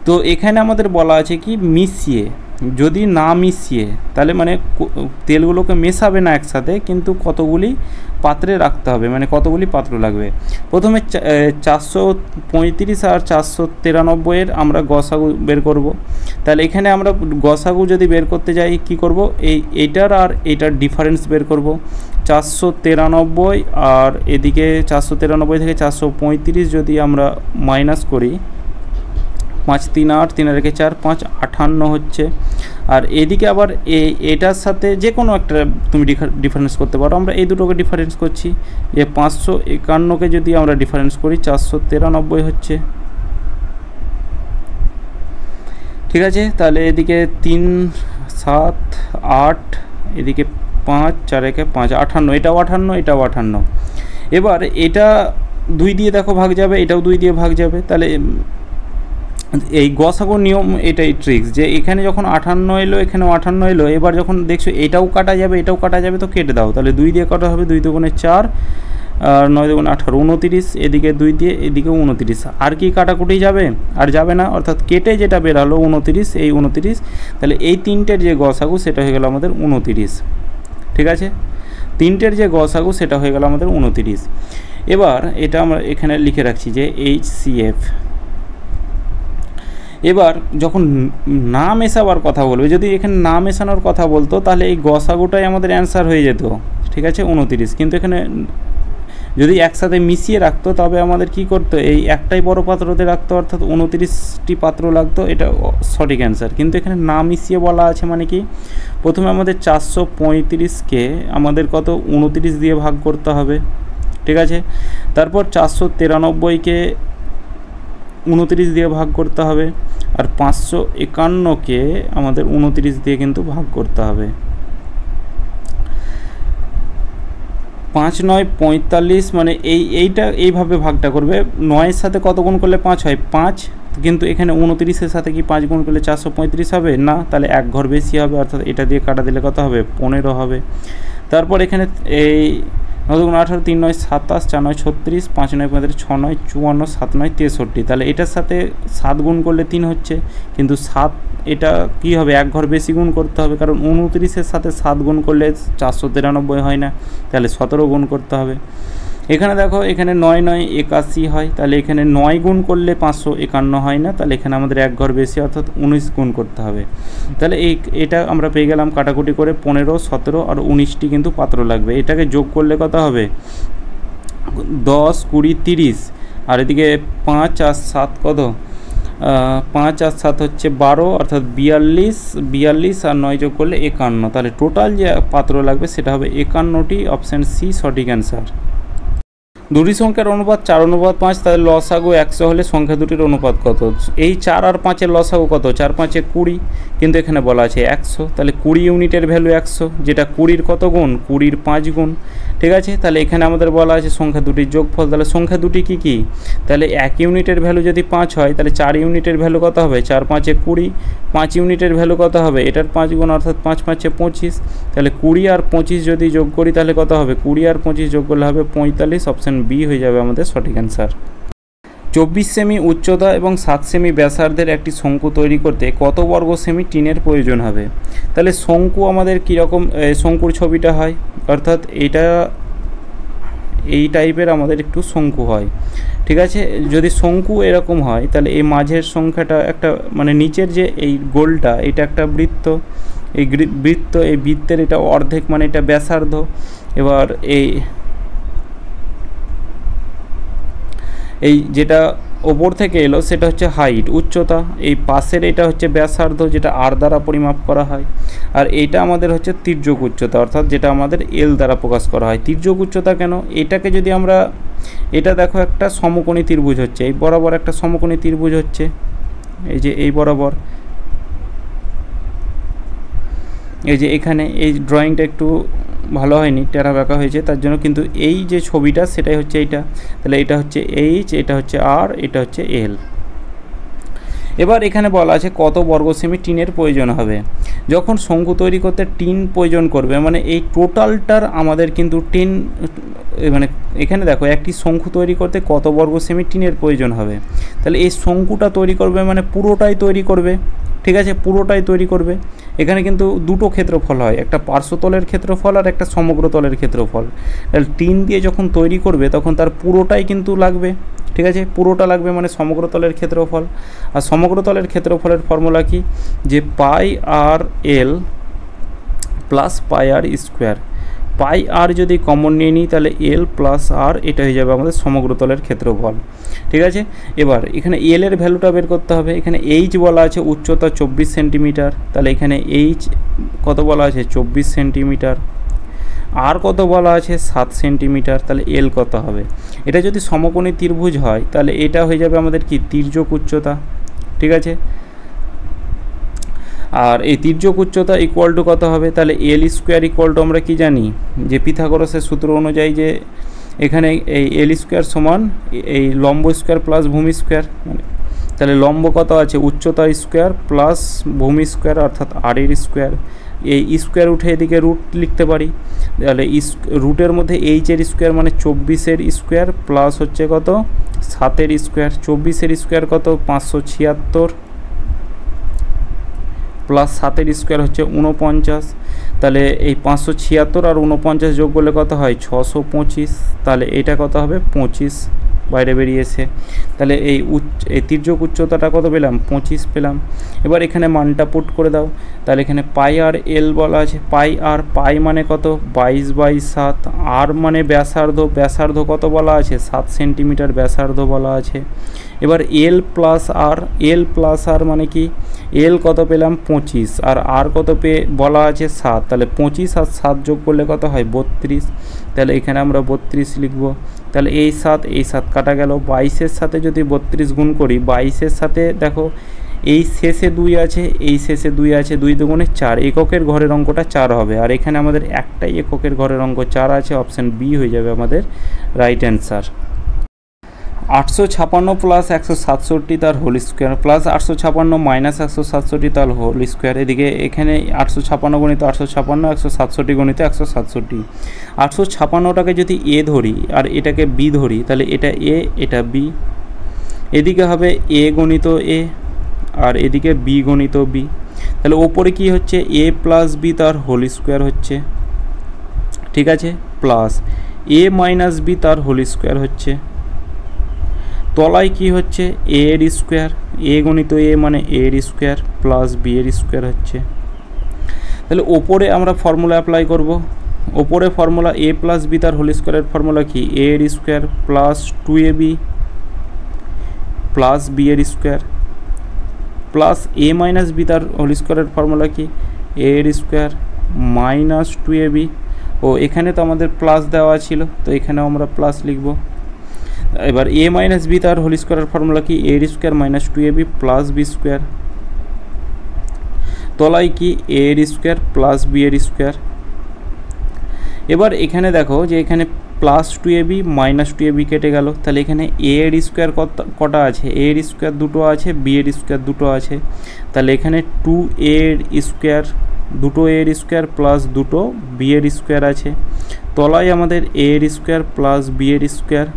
তো এখানে আমাদের বলা আছে কি মিশিয়ে, যদি না মিশিয়ে তাহলে মানে তেলগুলোকে মেশাবে না একসাথে, কিন্তু কতগুলি পাত্রে রাখতে হবে, মানে কতগুলি পাত্র লাগবে। প্রথমে 435 আর 493 আমরা গসাগু বের করব। তাহলে এখানে আমরা গসাগু যদি বের করতে যাই কি করব, এইটার আর এইটার ডিফারেন্স বের করব। 493 আর এদিকে 493 থেকে 435 যদি আমরা মাইনাস করি, 5 3 8, 3 আর 1 4, 5 58 হচ্ছে। আর এদিকে আবার এটার সাথে যে কোনো একটা তুমি ডিফারেন্স করতে পারো, আমরা এই দুটোকে ডিফারেন্স করছি, যে 551কে যদি আমরা ডিফারেন্স করি 493 হচ্ছে। ঠিক আছে, তাহলে এদিকে 3 7 8, এদিকে 5, 4 একে 5, 58, এটাও 58, এটাও 58। এবার এটা 2 দিয়ে দেখো ভাগ যাবে, এটাও 2 দিয়ে ভাগ যাবে। তাহলে এই গসাগু নিয়ম এটাই ট্রিক্স, যে এখানে যখন 58 এলো, এখানেও 58 এলো, এবার যখন দেখছো এটাও কাটা যাবে, এটাও কাটা যাবে, তো কেটে দাও। তাহলে 2 দিয়ে কাটা হবে, 2 দুগুণে 4 আর 9 দুগুণে 18, 29, এদিকে 2 দিয়ে, এদিকেও 29। আর কি কাটাকুটি যাবে? আর যাবে না, অর্থাৎ কেটে যেটা বের হলো 29, এই 29। তাহলে এই তিনটের যে গসাগু সেটা হয়ে গেল আমাদের 29। ঠিক আছে, তিনটের যে গসাগু সেটা হয়ে গেল আমাদের 29। এবার এটা আমরা এখানে লিখে রাখছি যে HCF। এবার যখন না মেশাবার কথা বলবে, যদি এখানে না মেশানোর কথা বলতো তাহলে এই গসাগুটাই আমাদের অ্যান্সার হয়ে যেত। ঠিক আছে, 29। কিন্তু এখানে যদি একসাথে মিশিয়ে রাখতো তবে আমাদের কি করতো, এই একটাই বড় পাত্রতে রাখতো, অর্থাৎ 29টি পাত্র লাগতো, এটা সঠিক অ্যান্সার। কিন্তু এখানে না মিশিয়ে বলা আছে মানে কি, প্রথমে আমাদের 435কে আমাদের কত 29 দিয়ে ভাগ করতে হবে। ঠিক আছে, তারপর 493কে 29 দিয়ে ভাগ করতে হবে, আর 551কে আমাদের 29 দিয়ে কিন্তু ভাগ করতে হবে। 5 9 45, মানে এইটা এইভাবে ভাগটা করবে। 9-এর সাথে কত গুণ করলে 5 হয়? 5। কিন্তু এখানে 29-এর সাথে কি 5 গুণ করলে 435 হবে? না, তাহলে এক ঘর বেশি হবে, অর্থাৎ এটা দিয়ে কাটা দিলে কত হবে? 15 হবে। তারপর এখানে এই 9 দুগুণ 18, 3 9 27, 4 9 36, 5 9 35, 6 9 54, 7 9 63। তাহলে এটার সাথে 7 গুণ করলে 3 হচ্ছে, কিন্তু 7 এটা কি হবে? এক ঘর বেশি গুণ করতে হবে, কারণ 29-এর সাথে 7 গুণ করলে 493 হয় না, তাহলে 17 গুণ করতে হবে। এখানে দেখো, এখানে 9 9 81 হয়, তাহলে এখানে 9 গুণ করলে 551 হয় না, তাহলে এখানে আমাদের এক ঘর বেশি, অর্থাৎ 19 গুণ করতে হবে। তাহলে এটা আমরা পেয়ে গেলাম কাটাকুটি করে 15, 17 আর 19টি কিন্তু পাত্র লাগবে। এটাকে যোগ করলে কত হবে? 10, 20, 30, আর এদিকে 5 আর 7 কত? 5 আর 7 হচ্ছে 12, অর্থাৎ 42 আর 9 যোগ করলে 51। তাহলে টোটাল যে পাত্র লাগবে সেটা হবে 51টি। অপশান সি সঠিক অ্যান্সার। দুটি সংখ্যার অনুপাত 4:5, তাহলে লসাগু 100 হলে সংখ্যা দুটির অনুপাত কত? এই 4 আর 5-এর লসাগু কত? 4 5 20, কিন্তু এখানে বলা আছে 100, তাহলে 20 ইউনিটের ভ্যালু 100, যেটা 20-র কত গুণ? 20-র 5 গুণ। ঠিক আছে, তাহলে এখানে আমাদের বলা আছে সংখ্যা দুটির যোগফল। তাহলে সংখ্যা দুটি কী কী? তাহলে 1 ইউনিটের ভ্যালু যদি 5 হয়, তাহলে 4 ইউনিটের ভ্যালু কত হবে? 4 5 20। 5 ইউনিটের ভ্যালু কত হবে? এটার 5 গুণ, অর্থাৎ 5 5 25। তাহলে 20 আর 25 যদি যোগ করি তাহলে কত হবে? 20 আর 25 যোগ করলে হবে 45। অপশান বি হয়ে যাবে আমাদের সঠিক অ্যান্সার। 24 সেমি উচ্চতা এবং 7 সেমি ব্যাসার্ধের একটি শঙ্কু তৈরি করতে কত বর্গ সেমি টিনের প্রয়োজন হবে? তাহলে শঙ্কু আমাদের কীরকম শঙ্কুর ছবিটা হয়, অর্থাৎ এই টাইপের আমাদের একটু শঙ্কু হয়। ঠিক আছে, যদি শঙ্কু এরকম হয় তাহলে এই মাঝের সংখ্যাটা একটা, মানে নিচের যে এই গোলটা, এটা একটা বৃত্ত, এই বৃত্তের এটা অর্ধেক, মানে এটা ব্যাসার্ধ। এবার এই যেটা ওপর থেকে এলো সেটা হচ্ছে হাইট, উচ্চতা। এই পাশের এটা হচ্ছে ব্যাসার্ধ, যেটা আর দ্বারা পরিমাপ করা হয়। আর এইটা আমাদের হচ্ছে তির্যক উচ্চতা, অর্থাৎ যেটা আমাদের এল দ্বারা প্রকাশ করা হয়। তির্যক উচ্চতা কেন? এটাকে যদি আমরা, এটা দেখো একটা সমকোণী ত্রিভুজ হচ্ছে, এই বরাবর একটা সমকোণী ত্রিভুজ হচ্ছে, এই যে এই বরাবর, এই যে এখানে এই ড্রয়িংটা একটু ভালো হয়নি, টেরা বাঁকা হয়েছে তার জন্য, কিন্তু এই যে ছবিটা সেটাই হচ্ছে এইটা। তাহলে এটা হচ্ছে এইচ, এটা হচ্ছে আর, এটা হচ্ছে এল। এবার এখানে বলা আছে কত বর্গ সেমি টিনের প্রয়োজন হবে। যখন শঙ্কু তৈরি করতে টিন প্রয়োজন করবে, মানে এই টোটালটার আমাদের কিন্তু টিন, মানে এখানে দেখো একটি শঙ্কু তৈরি করতে কত বর্গ সেমি টিনের প্রয়োজন হবে। তাহলে এই শঙ্কুটা তৈরি করবে মানে পুরোটাই তৈরি করবে। ঠিক আছে, পুরোটাই তৈরি করবে। এখানে কিন্তু দুটো ক্ষেত্রফল হয়, একটা পার্শ্বতলের ক্ষেত্রফল আর একটা সমগ্র তলের ক্ষেত্রফল। তাহলে টিন দিয়ে যখন তৈরি করবে তখন তার পুরোটাই কিন্তু লাগবে। ঠিক আছে, পুরোটা লাগবে মানে সমগ্র তলের ক্ষেত্রফল। আর সমগ্র তলের ক্ষেত্রফলের ফর্মুলা কি? যে পাই আর এল প্লাস পাই আর স্কোয়ার। পাই আর যদি কমন নিয়ে নিই তাহলে এল প্লাস আর, এটা হয়ে যাবে আমাদের সমগ্র তলের ক্ষেত্রফল। ঠিক আছে, এবার এখানে এল এর ভ্যালুটা বের করতে হবে। এখানে এইচ বলা আছে উচ্চতা 24 সেন্টিমিটার, তাহলে এখানে এইচ কত বলা আছে? 24 সেন্টিমিটার। আর কত বলা আছে? 7 সেন্টিমিটার। তাহলে এল কত হবে? এটা যদি সমকোণী ত্রিভুজ হয় তাহলে এটা হয়ে যাবে আমাদের কি? তির্যক উচ্চতা। ঠিক আছে, আর এই তির্যক উচ্চতা ইকুয়াল টু কত হবে, তাহলে এল স্কোয়ার ইকুয়াল টু আমরা কি জানি যে পিথাগোরাসের সূত্র অনুযায়ী যে এখানে এই এল স্কোয়ার সমান এই লম্ব স্কোয়ার প্লাস ভূমি স্কোয়ার, মানে তাহলে লম্ব কত আছে উচ্চতা স্কোয়ার প্লাস ভূমি স্কোয়ার অর্থাৎ আর এর স্কোয়ার, এই স্কোয়ার উঠে এদিকে রুট লিখতে পারি, তাহলে রুটের মধ্যে এইচের স্কোয়ার মানে 24-এর স্কোয়ার প্লাস হচ্ছে কত 7-এর স্কোয়ার, 24-এর স্কোয়ার কত 576 প্লাস 7-এর স্কোয়ার হচ্ছে 49, তাহলে এই 576 আর 49 যোগ করলে কত হয় 625, তাহলে এটা কত হবে 25 বাইরে বেরিয়েছে, তাহলে এই তির্যক উচ্চতাটা কত পেলাম 25 পেলাম। এবার এখানে মানটা পুট করে দাও, তাহলে এখানে পাই আর এল বলা আছে, পাই মানে কত 22/7, আর মানে ব্যাসার্ধ কত বলা আছে 7 সেন্টিমিটার ব্যাসার্ধ বলা আছে। এবার এল প্লাস আর মানে কি এল কত পেলাম 25 আর আর কত বলা আছে 7, তাহলে 25 আর 7 যোগ করলে কত হয় 32, তাহলে এখানে আমরা 32 লিখব। তাহলে এই 7 কাটা গেল, 22-এর সাথে যদি 32 গুণ করি, 22-এর সাথে দেখো এই শেষে 2 আছে, এই শেষে 2 আছে, 2 দুগুণে 4, এককের ঘরের অঙ্কটা 4 হবে, আর এখানে আমাদের একটাই এককের ঘরের অঙ্ক 4 আছে, অপশান বি হয়ে যাবে আমাদের রাইট অ্যান্সার। 856 প্লাস 167 তার হোল স্কোয়ার প্লাস 856 মাইনাস 167 তার হোল স্কোয়ার, এদিকে এখানে 856 গণিত 856, 167 গণিত 167, 856টাকে যদি এ ধরি আর এটাকে বি ধরি, তাহলে এটা এ এটা বি, এদিকে হবে এ গণিত এ আর এদিকে বি গণিত বি, তাহলে ওপরে কি হচ্ছে এ প্লাস বি তার হোল স্কোয়ার হচ্ছে, ঠিক আছে, প্লাস এ মাইনাস বি তার হোল স্কোয়ার হচ্ছে, তলায় কি হচ্ছে এ এর স্কোয়ার, এ গণিত এ মানে এ এর স্কোয়ার প্লাস বি এর স্কোয়ার হচ্ছে। তাহলে ওপরে আমরা ফর্মুলা অ্যাপ্লাই করব, ওপরে ফর্মুলা এ প্লাস বি তার হোল স্কোয়ারের ফর্মুলা কি এ এর square plus 2ab plus B এর square plus A minus B তার হোল স্কোয়ারের ফর্মুলা কি এ এর স্কোয়ার মাইনাস 2ab, ও এখানে তো আমাদের প্লাস দেওয়া ছিল তো এখানেও আমরা প্লাস লিখব। এবার এ মাইনাস বি তার হোল স্কোয়ারের ফর্মুলা কি এ এর square minus 2ab plus B square, তলায় কি এ এর স্কোয়ার প্লাস বি এর স্কোয়ার। এবার এখানে দেখো যে এখানে প্লাস 2ab মাইনাস 2ab কেটে গেল, তাহলে এখানে এ এর স্কোয়ার কটা আছে এ এর স্কোয়ার 2 আছে, বি এর স্কোয়ার 2 আছে, তাহলে এখানে 2a এর স্কোয়ার 2 এর স্কোয়ার প্লাস 2 বি এর স্কোয়ার আছে, তলায় আমাদের এ এর স্কোয়ার প্লাস বি এর স্কোয়ার।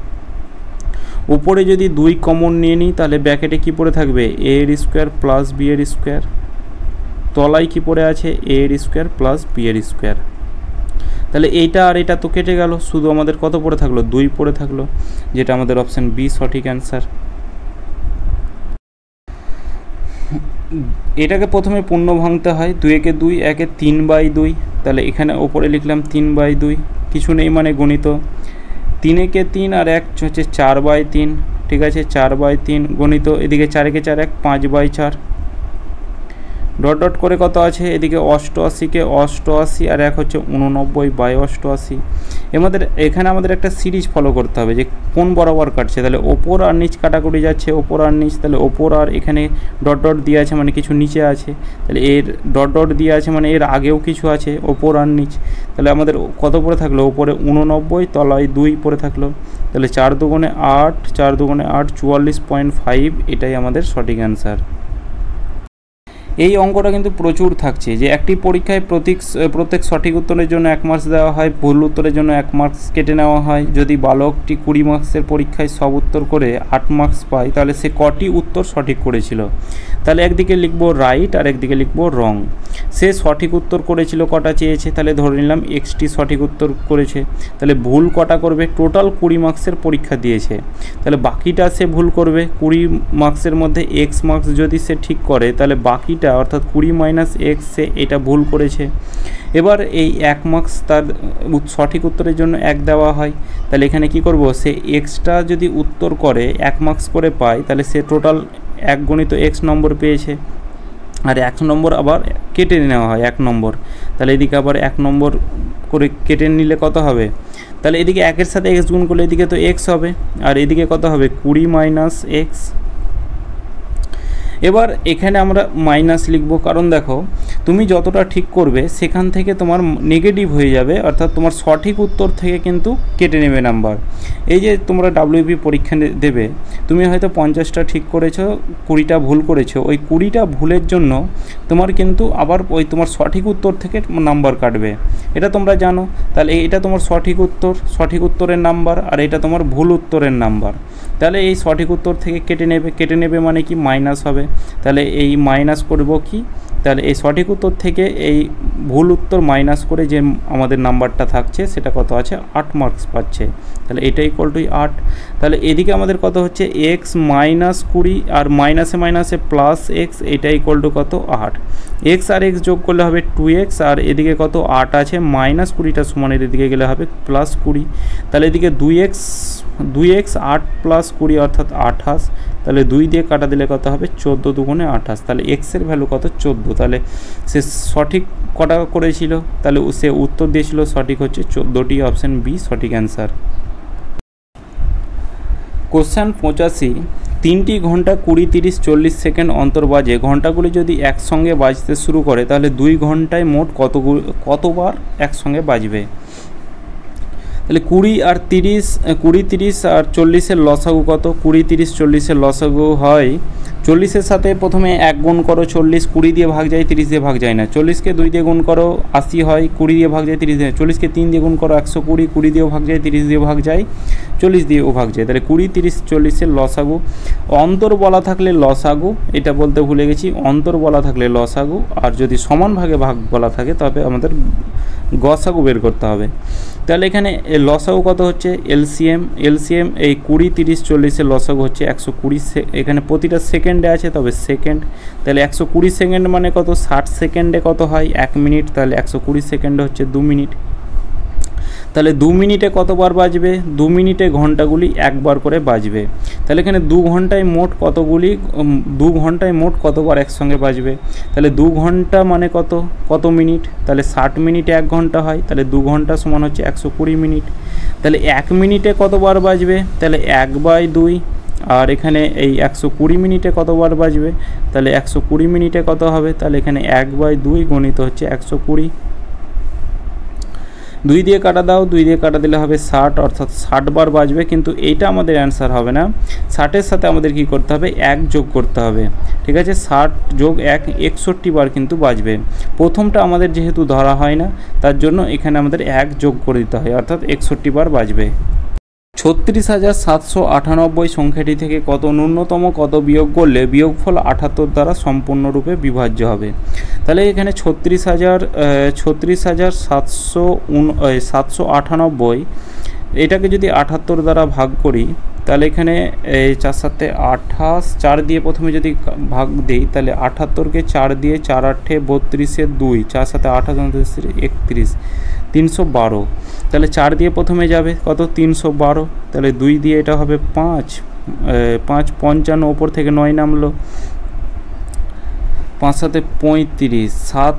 উপরে যদি 2 কমন নিয়ে নিই তাহলে ব্র্যাকেটে কি পড়ে থাকবে এ এর স্কোয়ার প্লাস বি এর স্কোয়ার, তলায় কি পড়ে আছে এ এর স্কোয়ার প্লাস বি এর স্কোয়ার। তাহলে এইটা আর এটা তো কেটে গেল, শুধু আমাদের কত পড়ে থাকলো 2 পড়ে থাকলো, যেটা আমাদের অপশান বি সঠিক অ্যান্সার। এটাকে প্রথমে পূর্ণ ভাঙতে হয়, 2 একে 2 একে 3/2, তাহলে এখানে ওপরে লিখলাম 3/2, কিছু নেই মানে গণিত, 3 একে 3 আর 1 হচ্ছে 4/3, ঠিক আছে 4/3 গণিত, এদিকে 4 একে 4 1 5/4, ডট ডট করে কত আছে এদিকে 88কে 88 আর 1 হচ্ছে 89/88। এখানে আমাদের একটা সিরিজ ফলো করতে হবে যে কোন বরাবর কাটছে, তাহলে ওপর আর নিচ কাটাকুটি যাচ্ছে, ওপর আর নিচ, তাহলে ওপর আর এখানে ডট ডট দিয়ে আছে মানে কিছু নিচে আছে, তাহলে এর ডট ডট দিয়ে আছে মানে এর আগেও কিছু আছে ওপর আর নিচ, তাহলে আমাদের কত পড়ে থাকলো ওপরে 89, তলায় 2 পড়ে থাকলো, তাহলে 4 দুগুণে 8 4 দুগুণে 8 44.5, এটাই আমাদের সঠিক অ্যান্সার। এই অঙ্কটা কিন্তু প্রচুর থাকছে যে একটি পরীক্ষায় প্রত্যেক সঠিক উত্তরের জন্য 1 মার্কস দেওয়া হয়, ভুল উত্তরের জন্য 1 মার্কস কেটে নেওয়া হয়। যদি বালকটি 20 মার্কসের পরীক্ষায় সব উত্তর করে 8 মার্কস পায় তাহলে সে কটি উত্তর সঠিক করেছিল, তাহলে একদিকে লিখব রাইট আর একদিকে লিখব রং। সে সঠিক উত্তর করেছিল কটা চেয়েছে, তাহলে ধরে নিলাম এক্সটি সঠিক উত্তর করেছে, তাহলে ভুল কটা করবে, টোটাল 20 মার্কসের পরীক্ষা দিয়েছে, তাহলে বাকিটা সে ভুল করবে। 20 মার্কসের মধ্যে এক্স মার্কস যদি সে ঠিক করে তাহলে বাকিটা অর্থাৎ 20 মাইনাস এক্স সে এটা ভুল করেছে। এবার এই 1 মার্কস তার সঠিক উত্তরের জন্য 1 দেওয়া হয়, তাহলে এখানে কি করব, সে এক্সটা যদি উত্তর করে 1 মার্কস করে পায় তাহলে সে টোটাল 1 গণিত এক্স নম্বর পেয়েছে, আর 1 নম্বর আবার কেটে নেওয়া হয় 1 নম্বর, তাহলে এদিকে আবার 1 নম্বর করে কেটে নিলে কত হবে, তাহলে এদিকে 1-এর সাথে এক্স গুণ করলে এদিকে তো এক্স হবে, আর এদিকে কত হবে 20 মাইনাস এক্স। এবার এখানে আমরা মাইনাস লিখব, কারণ দেখো তুমি যতটা ঠিক করবে সেখান থেকে তোমার নেগেটিভ হয়ে যাবে, অর্থাৎ তোমার সঠিক উত্তর থেকে কিন্তু কেটে নেবে নাম্বার। এই যে তোমরা ডাব্লিউবি পরীক্ষা দেবে, তুমি হয়তো 50টা ঠিক করেছো, 20টা ভুল করেছো, ওই 20টা ভুলের জন্য তোমার কিন্তু আবার ওই তোমার সঠিক উত্তর থেকে নাম্বার কাটবে, এটা তোমরা জানো। তাহলে এটা তোমার সঠিক উত্তর, সঠিক উত্তরের নাম্বার, আর এটা তোমার ভুল উত্তরের নাম্বার। তাহলে এই সঠিক উত্তর থেকে কেটে নেবে মানে কি মাইনাস হবে। তাহলে এই মাইনাস করব কি, তাহলে এই সঠিক উত্তর থেকে এই ভুল উত্তর মাইনাস করে যে আমাদের নাম্বারটা থাকছে সেটা কত আছে, 8 মার্কস পাচ্ছে। তাহলে এটা ইকুয়াল টু 8। তাহলে এদিকে আমাদের কত হচ্ছে এক্স মাইনাস 20, আর মাইনাসে মাইনাসে প্লাস এক্স, এটা ইকুয়াল টু কত 8। এক্স আর এক্স যোগ করলে হবে 2x, আর এদিকে কত 8 আছে, মাইনাস 20টা সমানের এদিকে গেলে হবে প্লাস 20। তাহলে এদিকে 2x 8 প্লাস 20 অর্থাৎ 28। তাহলে 2 দিয়ে কাটা দিলে কত হবে 14 দুগুণে 28। তাহলে এক্সের ভ্যালু কত 14। তাহলে সে সঠিক কটা করেছিল, তাহলে সে উত্তর দিয়েছিল সঠিক হচ্ছে 14টি, অপশান বি সঠিক অ্যান্সার। কোশ্চেন 85, 3টি ঘন্টা 20, 30, 40 সেকেন্ড অন্তর বাজে, ঘন্টাগুলি যদি একসঙ্গে বাজতে শুরু করে তাহলে 2 ঘন্টায় মোট কতবার একসঙ্গে বাজবে। তাহলে 20 আর 30 আর 40-এর লসাগু কত, 20, 30, 40-এর লসাগু হয় 40-এর সাথে প্রথমে 1 গুণ করো 40, 20 দিয়ে ভাগ যায়, 30 দিয়ে ভাগ যায় না। 40কে 2 দিয়ে গুণ করো 80 হয়, 20 দিয়ে ভাগ যায় 30 দিয়ে। 40কে 3 দিয়ে গুণ করো 120, 20 দিয়েও ভাগ যায়, 30 দিয়ে ভাগ যায়, 40 দিয়েও ভাগ যায়। তাহলে 20, 30, 40-এর লসাগু। অন্তর বলা থাকলে লসাগু, এটা বলতে ভুলে গেছি, অন্তর বলা থাকলে লসাগু, আর যদি সমান ভাগে ভাগ বলা থাকে তবে আমাদের গসাগু বের করতে হবে। তাহলে এখানে লসাগু কত হচ্ছে, এলসিএম এই 20, 30, 40-এর লসাগু হচ্ছে 120। এখানে প্রতিটা সেকেন্ডে আছে তবে সেকেন্ড, তাহলে 120 সেকেন্ড মানে কত, 60 সেকেন্ডে কত হয় 1 মিনিট, তাহলে 120 সেকেন্ডে হচ্ছে 2 মিনিট। তাহলে 2 মিনিটে কতবার বাজবে, 2 মিনিটে ঘন্টাগুলি একবার করে বাজবে। তাহলে এখানে 2 ঘন্টায় মোট কতবার একসঙ্গে বাজবে। তাহলে 2 ঘন্টা মানে কত মিনিট, তাহলে 60 মিনিটে 1 ঘন্টা হয়, তাহলে 2 ঘন্টা সমান হচ্ছে 120 মিনিট। তাহলে 1 মিনিটে কতবার বাজবে, তাহলে 1/2। আর এখানে এই 120 মিনিটে কতবার বাজবে, তাহলে 120 মিনিটে কত হবে, তাহলে এখানে 1/2 গণিত হচ্ছে 120। 2 দিয়ে কাটা দাও, 2 দিয়ে কাটা দিলে হবে 60, অর্থাৎ 60 বার বাজবে। কিন্তু এইটা আমাদের অ্যান্সার হবে না, 60-এর সাথে আমাদের কি করতে হবে, 1 যোগ করতে হবে। ঠিক আছে, 60 যোগ 1 61 বার কিন্তু বাজবে। প্রথমটা আমাদের যেহেতু ধরা হয় না তার জন্য এখানে আমাদের 1 যোগ করে দিতে হয়, অর্থাৎ 61 বার বাজবে। 36,798 সংখ্যাটি থেকে কত ন্যূনতম কত বিয়োগ করলে বিয়োগফল 78 দ্বারা সম্পূর্ণরূপে বিভাজ্য হবে। তাহলে এখানে 36,798 এটাকে যদি 78 দ্বারা ভাগ করি, তাহলে এখানে 4 7 28, 4 দিয়ে প্রথমে যদি ভাগ দিই তাহলে 78কে 4 দিয়ে 4 8 32 2, 4 7 28 31, 312। তাহলে 4 দিয়ে প্রথমে যাবে কত, 312। তাহলে 2 দিয়ে এটা হবে 5 55, ওপর থেকে 9 নামলো, 5 7 35, 7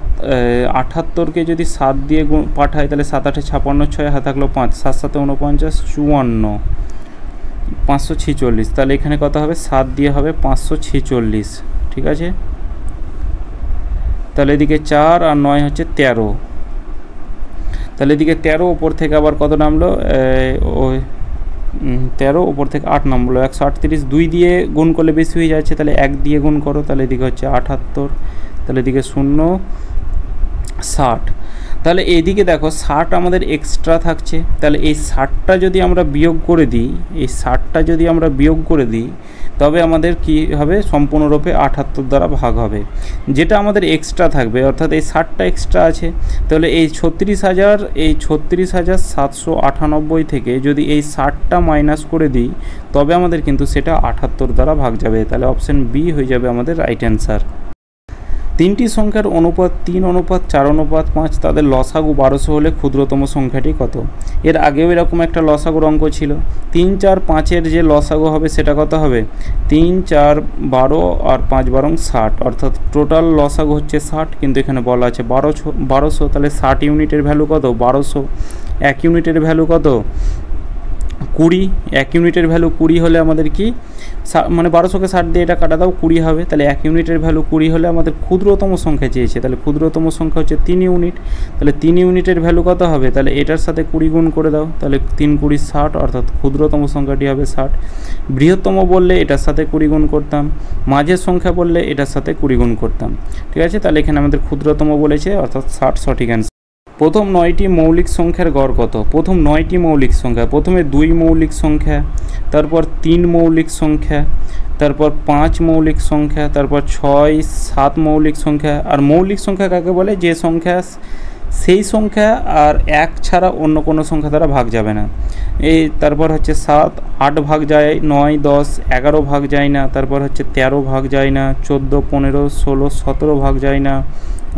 78কে যদি 7 দিয়ে পাঠায় তাহলে 7 8 56, 6 হাতে থাকলো 5, 7 7 49, 54, 546। তাহলে এখানে কত হবে, 7 দিয়ে হবে 546। ঠিক আছে, তাহলে এদিকে 4 আর 9 হচ্ছে 13। তাহলে এদিকে 13, ওপর থেকে আবার কত নামলো, 13, ওপর থেকে 8 নামলো, 138। 2 দিয়ে গুণ করলে বেশি হয়ে যাচ্ছে, তাহলে 1 দিয়ে গুণ করো, তাহলে এদিকে হচ্ছে 78। তাহলে এদিকে 0 60। তাহলে এইদিকে দেখো 60 আমাদের এক্সট্রা থাকছে, তাহলে এই 60টা যদি আমরা বিয়োগ করে দিই, তবে আমাদের কি হবে, সম্পূর্ণরূপে 78 দ্বারা ভাগ হবে, যেটা আমাদের এক্সট্রা থাকবে, অর্থাৎ এই 60টা এক্সট্রা আছে। তাহলে এই 36,798 থেকে যদি এই 60টা মাইনাস করে দিই তবে আমাদের কিন্তু সেটা 78 দ্বারা ভাগ যাবে। তাহলে অপশান বি হয়ে যাবে আমাদের রাইট অ্যান্সার। 3টি সংখ্যার অনুপাত 3:4:5, তাদের লসাগু 1200 হলে ক্ষুদ্রতম সংখ্যাটি কত। এর আগেও এরকম একটা লসাগুর অঙ্ক ছিল। 3 4 5-এর যে লসাগু হবে সেটা কত হবে, 3 4 12 আর 5 12 60, অর্থাৎ টোটাল লসাগু হচ্ছে 60, কিন্তু এখানে বলা আছে 1200। তাহলে 60 ইউনিটের ভ্যালু কত, 1200। 1 ইউনিটের ভ্যালু কত, 20, 1 ইউনিটের ভ্যালু 20 হলে আমাদের কি মানে 1200কে 60 দিয়ে এটা কাটা দাও 20 হবে, তাহলে 1 ইউনিটের ভ্যালু 20 হলে আমাদের ক্ষুদ্রতম সংখ্যা চেয়েছে, তাহলে ক্ষুদ্রতম সংখ্যা হচ্ছে 3 ইউনিট, তাহলে 3 ইউনিটের ভ্যালু কত হবে, তাহলে এটার সাথে 20 গুণ করে দাও, তাহলে 3 20 60, অর্থাৎ ক্ষুদ্রতম সংখ্যাটি হবে 60। বৃহত্তম বললে এটার সাথে 20 গুণ করতাম, মাঝের সংখ্যা বললে এটার সাথে 20 গুণ করতাম, ঠিক আছে। তাহলে এখানে আমাদের ক্ষুদ্রতম বলেছে, অর্থাৎ 60 সঠিক অ্যান্সার। প্রথম 9টি মৌলিক সংখ্যার গড় কত? প্রথম 9টি মৌলিক সংখ্যা, প্রথমে 2 মৌলিক সংখ্যা, তারপর 3 মৌলিক সংখ্যা, তারপর 5 মৌলিক সংখ্যা, তারপর 6 7 মৌলিক সংখ্যা। আর মৌলিক সংখ্যা কাকে বলে? যে সংখ্যা সেই সংখ্যা আর 1 ছাড়া অন্য কোনো সংখ্যা দ্বারা ভাগ যাবে না। এই তারপর হচ্ছে 7 8 ভাগ যায়, 9 10 11 ভাগ যায় না, তারপর হচ্ছে 13 ভাগ যায় না, 14 15 16 17 ভাগ যায় না,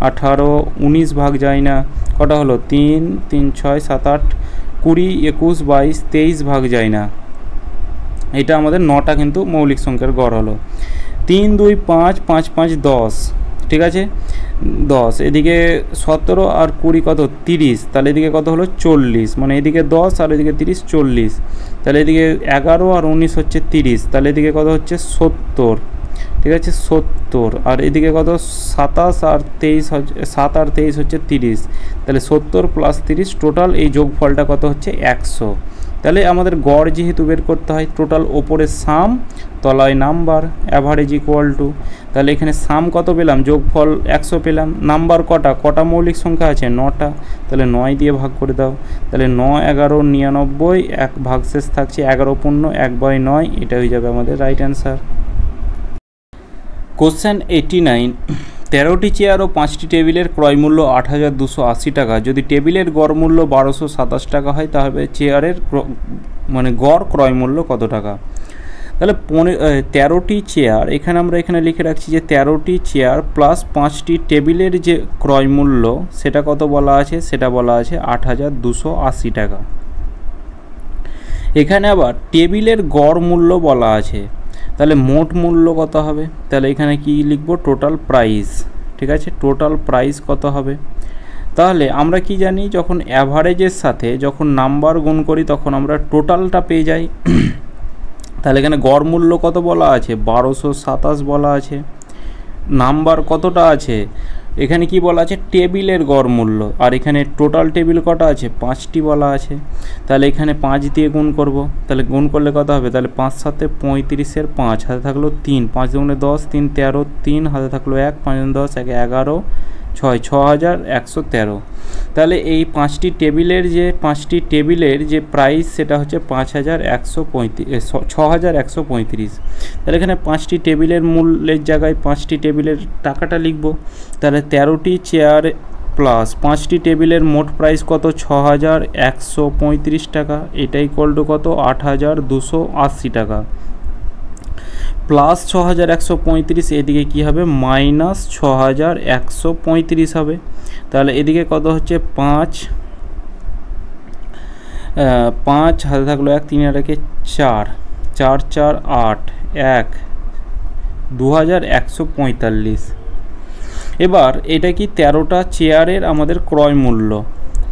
18 19 ভাগ যায় না, কটা হলো 3 3 6 7 8 20 21 22 23 ভাগ যায় না। এটা আমাদের 9টা কিন্তু মৌলিক সংখ্যার গড় হলো। 3 2 5 5 5 10, ঠিক আছে 10, এদিকে 17 আর 20 কত 30, তাহলে এদিকে কত হলো 40, মানে এদিকে 10 আর এদিকে 30 40, তাহলে এদিকে 11 আর 19 হচ্ছে 30, তাহলে এদিকে কত হচ্ছে 70, ঠিক আছে 70, আর এদিকে কত 27 আর 23 হচ্ছে 7 আর 23 হচ্ছে 30, তাহলে 70 প্লাস 30 টোটাল এই যোগফলটা কত হচ্ছে 100। তাহলে আমাদের গড় যেহেতু বের করতে হয়, টোটাল ওপরে সাম তলায় নাম্বার, অ্যাভারেজ ইকুয়াল টু, তাহলে এখানে সাম কত পেলাম, যোগফল 100 পেলাম, নাম্বার কটা মৌলিক সংখ্যা আছে 9টা, তাহলে 9 দিয়ে ভাগ করে দাও, তাহলে 9 11 99, এক ভাগশেষ থাকছে 11 পূর্ণ 1/9, এটা হয়ে যাবে আমাদের রাইট অ্যান্সার। কোশ্চেন 89, 13টি চেয়ার ও 5টি টেবিলের ক্রয় মূল্য 8280 টাকা। যদি টেবিলের গড় মূল্য 1227 টাকা হয়, তাহলে চেয়ারের মানে গড় ক্রয় মূল্য কত টাকা? তাহলে 13টি চেয়ার, এখানে লিখে রাখছি যে 13টি চেয়ার প্লাস 5টি টেবিলের যে ক্রয় মূল্য সেটা কত বলা আছে, সেটা বলা আছে 8280 টাকা। এখানে আবার টেবিলের গড় মূল্য বলা আছে, তাহলে মোট মূল্য কত হবে? তাহলে এখানে কি লিখব, টোটাল প্রাইস, ঠিক আছে টোটাল প্রাইস কত হবে? তাহলে আমরা কি জানি, যখন অ্যাভারেজের সাথে যখন নাম্বার গুণ করি তখন আমরা টোটালটা পেয়ে যাই। তাহলে এখানে গড় মূল্য কত বলা আছে, 1227 বলা আছে। নাম্বার কতটা আছে, এখানে কি বলা আছে, টেবিলের গড় মূল্য, আর এখানে টোটাল টেবিল কটা আছে, 5টি বলা আছে। তাহলে এখানে 5 দিয়ে গুণ করব, তাহলে গুণ করলে কত হবে, তাহলে 5 7 35-এর 5, হাতে থাকলো 3, 5 দুগুণে 10, 3 13, 3 হাতে থাকলো 1, 5 10 1 11, 6 6113। তাহলে এই 5টি টেবিলের যে প্রাইস সেটা হচ্ছে 6135। তাহলে এখানে 5টি টেবিলের মূল্যের জায়গায় 5টি টেবিলের টাকাটা লিখব। তাহলে 13টি চেয়ার প্লাস 5টি টেবিলের মোট প্রাইস কত, 6135 টাকা, এটা ইকুয়াল টু কত, 8280 টাকা, প্লাস 6135, এদিকে কি হবে, মাইনাস 6135 হবে। তাহলে এদিকে কত হচ্ছে 5 হাতে থাকলো 1, 3 আর 1 4, 4 4 8 1 2145। এবার এটা কি 13টা চেয়ারের আমাদের ক্রয় মূল্য,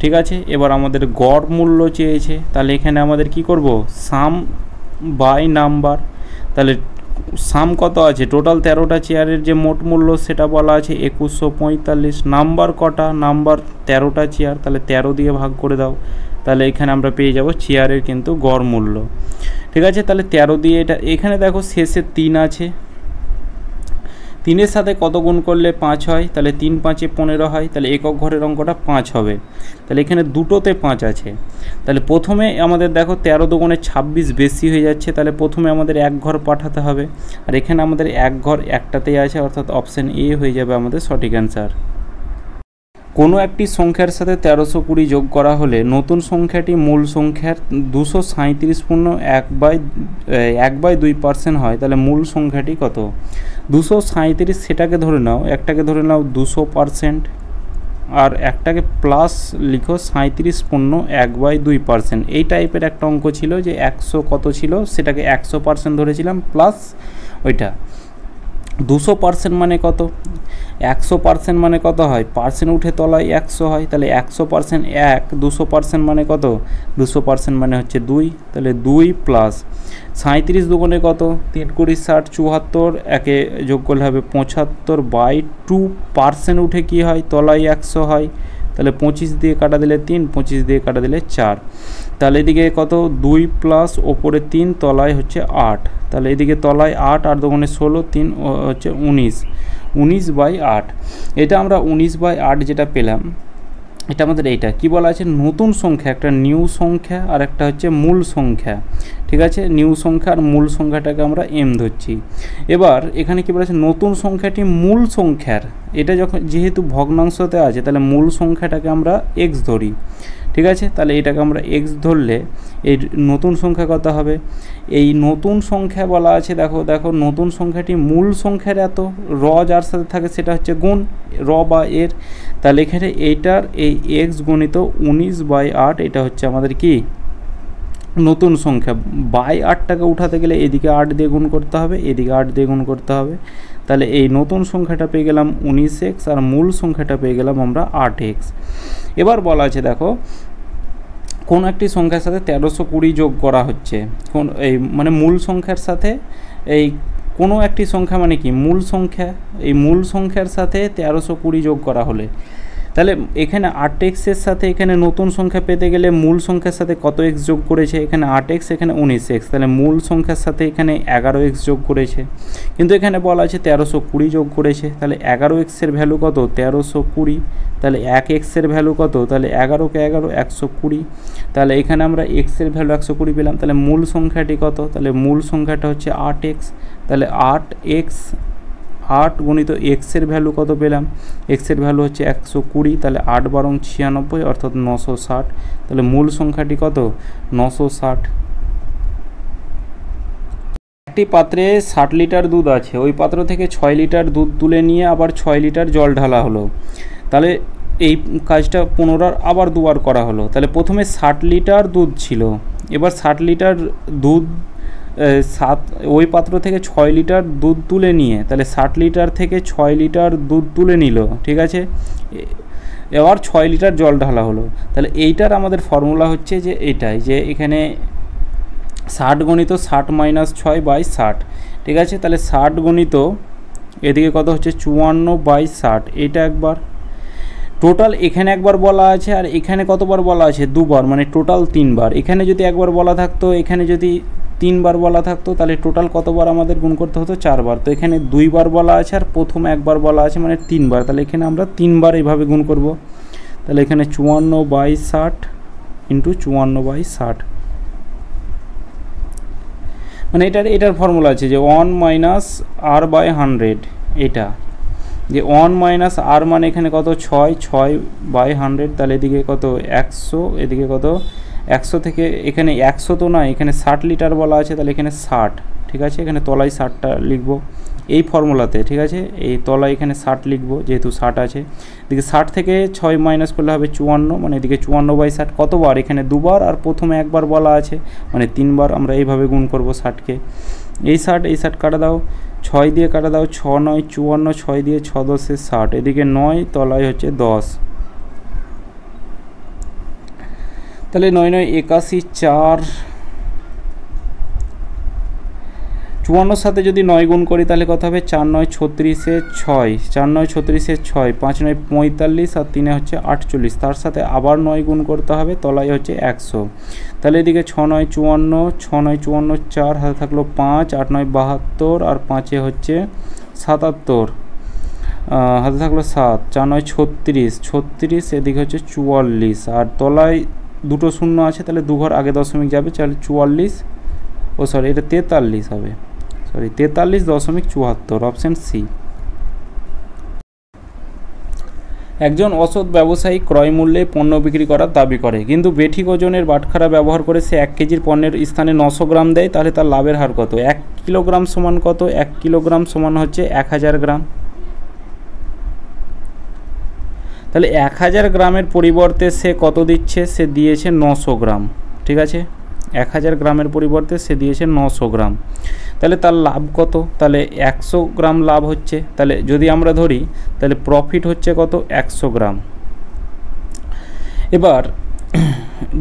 ঠিক আছে। এবার আমাদের গড় মূল্য চেয়েছে, তাহলে এখানে আমাদের কি করব, সাম বাই নাম্বার। তাহলে সাম কত আছে, টোটাল 13টা চেয়ারের যে মোট মূল্য সেটা বলা আছে 2145। নাম্বার কটা, নাম্বার 13টা চেয়ার, তাহলে 13 দিয়ে ভাগ করে দাও, তাহলে এখানে আমরা পেয়ে যাব চেয়ারের কিন্তু গড় মূল্য, ঠিক আছে। তাহলে 13 দিয়ে এটা, এখানে দেখো শেষে 3 আছে, 3-এর সাথে কত গুণ করলে 5 হয়, তাহলে 3 5 15 হয়, তাহলে একক ঘরের অঙ্কটা 5 হবে। তাহলে এখানে দুটোতে 5 আছে, তাহলে প্রথমে আমাদের দেখো 13 দুগুণে 26 বেশি হয়ে যাচ্ছে, তাহলে প্রথমে আমাদের এক ঘর পাঠাতে হবে, আর এখানে আমাদের এক ঘর একটাতেই আছে, অর্থাৎ অপশান এ হয়ে যাবে আমাদের সঠিক অ্যান্সার। কোনো একটি সংখ্যার সাথে 1320 যোগ করা হলে নতুন সংখ্যাটি মূল সংখ্যার 237 পূর্ণ 1/2% হয়, তাহলে মূল সংখ্যাটি কত? 237 সেটাকে ধরে নাও, একটাকে ধরে নাও 200%, আর একটাকে প্লাস লিখো 37 পূর্ণ 1/2%। এই টাইপের একটা অঙ্ক ছিল যে 100 কত ছিল, সেটাকে 100% ধরেছিলাম প্লাস ওইটা, 200% মানে কত? 100% মানে কত হয়? পার্সেন্ট উঠে তলায় 100 হয়, তাহলে 100% 1, 200% মানে কত? 200% মানে হচ্ছে 2, তাহলে 2 প্লাস 37 দুগুণে কত? 3 কুড়ি 60, 74, একে যোগ করলে হবে 75/2, উঠে কি হয়? তলায় 100 হয়, তাহলে 25 দিয়ে কাটা দিলে 3, 25 দিয়ে কাটা দিলে 4, তাহলে এদিকে কত? 2 প্লাস ওপরে 3, তলায় হচ্ছে 8, তাহলে এদিকে তলায় 8, 8 দুগুণে 16, 3 হচ্ছে 19, 19/8। এটা আমরা 19/8 যেটা পেলাম, এটা আমাদের এইটা কি বলা আছে? নতুন সংখ্যা, একটা নিউ সংখ্যা আর একটা হচ্ছে মূল সংখ্যা, ঠিক আছে? নিউ সংখ্যা আর মূল সংখ্যাটাকে আমরা এম ধরছি। এবার এখানে কি বলা আছে? নতুন সংখ্যাটি মূল সংখ্যার, এটা যখন যেহেতু ভগ্নাংশতে আছে তাহলে মূল সংখ্যাটাকে আমরা এক্স ধরি, ঠিক আছে? তাহলে এটাকে আমরা এক্স ধরলে এই নতুন সংখ্যা কত হবে? এই নতুন সংখ্যা বলা আছে, দেখো দেখো নতুন সংখ্যাটি মূল সংখ্যার এত, যার সাথে থাকে সেটা হচ্ছে গুণ বা এর, তাহলে এখানে এইটার এই এক্স গণিত 19/8, এটা হচ্ছে আমাদের কি? নতুন সংখ্যা। বাই 8টাকে উঠাতে গেলে এদিকে 8 দিয়ে গুণ করতে হবে, এদিকে 8 দিয়ে গুণ করতে হবে, তাহলে এই নতুন সংখ্যাটা পেয়ে গেলাম 19x আর মূল সংখ্যাটা পেয়ে গেলাম আমরা 8x। এবার বলা আছে দেখো কোন একটি সংখ্যার সাথে 1320 যোগ করা হচ্ছে, কোন এই মানে মূল সংখ্যার সাথে এই কোনো একটি সংখ্যা মানে কি? মূল সংখ্যা, এই মূল সংখ্যার সাথে 1320 যোগ করা হলে, তাহলে এখানে 8x-এর সাথে এখানে নতুন সংখ্যা পেতে গেলে মূল সংখ্যার সাথে কত x যোগ করেছে? এখানে 8x, এখানে 19x, তাহলে মূল সংখ্যার সাথে এখানে 11x যোগ করেছে, কিন্তু এখানে বলা আছে 1320 যোগ করেছে, তাহলে 11x-এর ভ্যালু কত? 1320, তাহলে 1x-এর ভ্যালু কত? তাহলে 11কে 11, 120, তাহলে এখানে আমরা x-এর ভ্যালু 120 পেলাম, তাহলে মূল সংখ্যাটি কত? তাহলে মূল সংখ্যাটা হচ্ছে 8x, তাহলে 8x 8 গুণিত এক্সের ভ্যালু কত পেলাম? এক্সের ভ্যালু হচ্ছে 120, তাহলে 8 বারং 96, অর্থাৎ 960, তাহলে মূল সংখ্যাটি কত? 960। একটি পাত্রে 60 লিটার দুধ আছে, ওই পাত্র থেকে 6 লিটার দুধ তুলে নিয়ে আবার 6 লিটার জল ঢালা হলো, তাহলে এই কাজটা পুনরায় আবার দুবার করা হলো, তাহলে প্রথমে 60 লিটার দুধ ছিল, এবার 60 লিটার দুধ ওই পাত্র থেকে 6 লিটার দুধ তুলে নিয়ে, তাহলে 60 লিটার থেকে 6 লিটার দুধ তুলে নিল, ঠিক আছে? এবার 6 লিটার জল ঢালা হলো, তাহলে এইটার আমাদের ফর্মুলা হচ্ছে যে এটাই, যে এখানে 60 গণিত 60 - 6/60, ঠিক আছে? তাহলে 60 গণিত এদিকে কত হচ্ছে? 54/60, এটা একবার টোটাল এখানে একবার বলা আছে, আর এখানে কতবার বলা আছে? দুবার, মানে টোটাল 3বার। এখানে যদি একবার বলা থাকতো, এখানে যদি 3বার বলা থাকতো, তাহলে টোটাল কতবার আমাদের গুণ করতে হতো? 4বার। তো এখানে 2বার বলা আছে আর প্রথম একবার বলা আছে, মানে 3বার, তাহলে এখানে আমরা 3বার এইভাবে গুণ করব, তাহলে এখানে 54/60 ইন্টু 54/60, মানে এটার ফর্মুলা আছে যে 1 - r/100, এটা যে 1 - r মানে এখানে কত? 6/100, তাহলে এদিকে কত? 100, এদিকে কত? 100 থেকে এখানে 100 তো নয়, এখানে 60 লিটার বলা আছে, তাহলে এখানে 60, ঠিক আছে? এখানে তলায় 60টা লিখব এই ফর্মুলাতে, ঠিক আছে? এই তলায় এখানে 60 লিখব যেহেতু 60 আছে, এদিকে 60 থেকে 6 মাইনাস করলে হবে 54, মানে এদিকে 54/60 কতবার? এখানে দুবার আর প্রথমে একবার বলা আছে, মানে 3বার। আমরা এইভাবে গুণ করব 60কে, এই 60 কাটা দাও, 6 দিয়ে কাটা দাও, 6 9 54, 6 দিয়ে 6 10 60, এদিকে 9, তলায় হচ্ছে 10, তাহলে 9 9 81, 4 54 সাথে যদি 9 গুণ করি তাহলে কত হবে? 4 9 36 6, 4 9 36 6, 5 9 45 আর 3 হচ্ছে 48, তার সাথে আবার 9 গুণ করতে হবে, তলায় হচ্ছে 100, তাহলে এদিকে 6 9 54, 6 9 54, 4 হাতে থাকলো 5, 8 9 72 আর 5 হচ্ছে 77, হাতে থাকলো 7, 4 9 36, এদিকে হচ্ছে 44, আর তলায় দুটো শূন্য আছে, তাহলে দুঘর আগে দশমিক যাবে, তাহলে 44, এটা 43 হবে, 43.74, অপশন সি। একজন অসৎ ব্যবসায়ী ক্রয় মূল্যে পণ্য বিক্রি করার দাবি করে, কিন্তু বেঠিক ওজনের বাটখারা ব্যবহার করে সে 1 কেজির পণ্যের স্থানে 900 গ্রাম দেয়, তাহলে তার লাভের হার কত? 1 কিলোগ্রাম সমান কত? 1 কিলোগ্রাম সমান হচ্ছে 1000 গ্রাম, তাহলে 1000 গ্রামের পরিবর্তে সে কত দিচ্ছে? সে দিয়েছে 900 গ্রাম, ঠিক আছে? 1000 গ্রামের পরিবর্তে সে দিয়েছে 900 গ্রাম। তাহলে তার লাভ কত? তাহলে 100 গ্রাম লাভ হচ্ছে। তাহলে যদি আমরা ধরি তাহলে প্রফিট হচ্ছে কত? 100 গ্রাম। এবার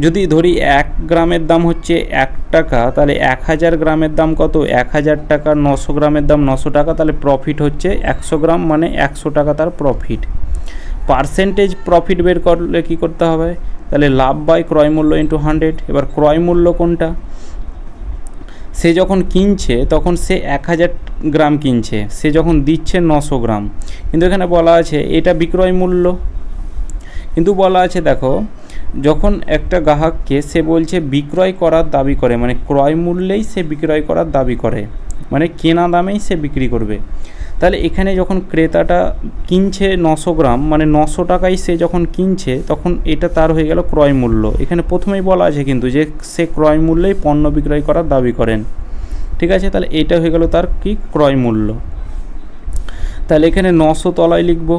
যদি ধরি 1 গ্রামের দাম হচ্ছে 1 টাকা, তাহলে 1000 গ্রামের দাম কত? 1000 টাকা। 900 গ্রামের দাম 900 টাকা, তাহলে প্রফিট হচ্ছে 100 গ্রাম মানে 100 টাকা তার প্রফিট। পার্সেন্টেজ প্রফিট বের করলে কী করতে হবে? তাহলে লাভ বাই ক্রয় মূল্য ইন্টু 100। এবার ক্রয় মূল্য কোনটা? সে যখন কিনছে তখন সে 1000 গ্রাম কিনছে, সে যখন দিচ্ছে 900 গ্রাম, কিন্তু এখানে বলা আছে এটা বিক্রয় মূল্য। কিন্তু বলা আছে দেখো, যখন একটা গ্রাহককে সে বলছে বিক্রয় করার দাবি করে, মানে ক্রয় মূল্যেই সে বিক্রয় করার দাবি করে, মানে কেনা দামেই সে বিক্রি করবে। তাহলে এখানে যখন ক্রেতাটা কিনছে 900 গ্রাম, মানে 900 টাকায় সে যখন কিনছে, তখন এটা তার হয়ে গেল ক্রয় মূল্য। এখানে প্রথমেই বলা আছে কিন্তু যে সে ক্রয় মূল্যেই পণ্য বিক্রয় করার দাবি করেন, ঠিক আছে। তাহলে এটা হয়ে গেল তার কি? ক্রয় মূল্য। তাহলে এখানে 900 তলায় লিখব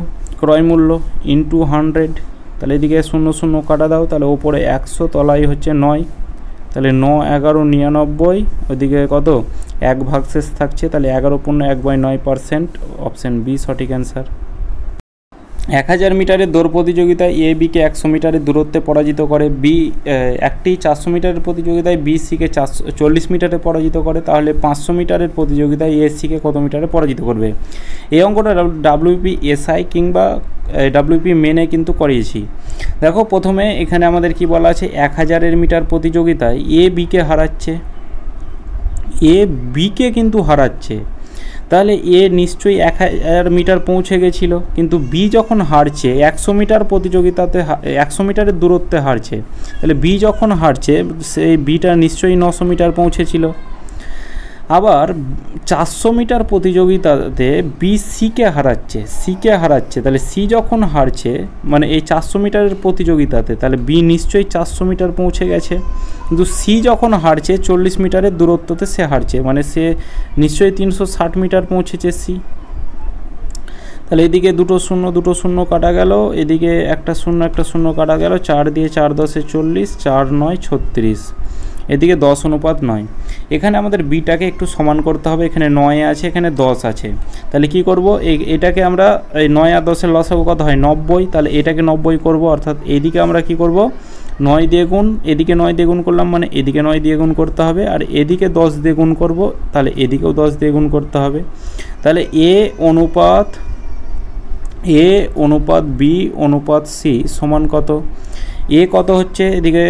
ক্রয় মূল্য ইন্টু 100। তাহলে এদিকে 0 0 কাটা দাও, তাহলে ওপরে 100, তলায় হচ্ছে 9, তাহলে 9 11 99, ওইদিকে কত? 1 ভাগশেষ থাকছে, তাহলে 11/9%। অপশান বি সঠিক অ্যান্সার। 1000 মিটারের দৌড় প্রতিযোগিতায় এ বিকে 100 মিটারের দূরত্বে পরাজিত করে, বি একটি 400 মিটারের প্রতিযোগিতায় বি সিকে 40 মিটারে পরাজিত করে, তাহলে 500 মিটারের প্রতিযোগিতায় এ সিকে কত মিটারে পরাজিত করবে? এই অঙ্কটা ডাব্লিউপি এসআই কিংবা ডাব্লিউপি মেনে কিন্তু করিয়েছি। দেখো প্রথমে এখানে আমাদের কি বলা আছে? 1000 মিটার প্রতিযোগিতায় এ বিকে হারাচ্ছে, এ বিকে কিন্তু হারাচ্ছে, তাহলে এ নিশ্চয়ই 1000 মিটার পৌঁছে গেছিল, কিন্তু বি যখন হারছে 100 মিটার প্রতিযোগিতাতে, 100 মিটারের দূরত্বে হারছে, তাহলে বি যখন হারছে সেই বিটা নিশ্চয়ই 900 মিটার পৌঁছেছিল। আবার 400 মিটার প্রতিযোগিতাতে বি সিকে হারাচ্ছে, তাহলে সি যখন হারছে, মানে এই 400 মিটারের প্রতিযোগিতাতে, তাহলে বি নিশ্চয়ই 400 মিটার পৌঁছে গেছে, কিন্তু সি যখন হারছে 40 মিটারের দূরত্বতে সে হারছে, মানে সে নিশ্চয়ই 360 মিটার পৌঁছেছে সি। তাহলে এদিকে 2 0 2 0 কাটা গেল, এদিকে 1 0 কাটা গেল, 4 দিয়ে 4 10 40, 4 9 36, এদিকে 10:9। এখানে আমাদের বিটাকে একটু সমান করতে হবে, এখানে 9 আছে, এখানে 10 আছে, তাহলে কি করব? এটাকে আমরা এই 9 আর 10-এর লসাগু কত হয়? 90, তাহলে এটাকে 90 করব, অর্থাৎ এদিকে আমরা কি করব? 9 দিয়ে গুণ, এদিকে 9 দিয়ে গুণ করলাম, মানে এদিকে 9 দিয়ে গুণ করতে হবে, আর এদিকে 10 দিয়ে গুণ করব, তাহলে এদিকেও 10 দিয়ে গুণ করতে হবে। তাহলে এ অনুপাত বি অনুপাত সি সমান কত? এ কত হচ্ছে? এদিকে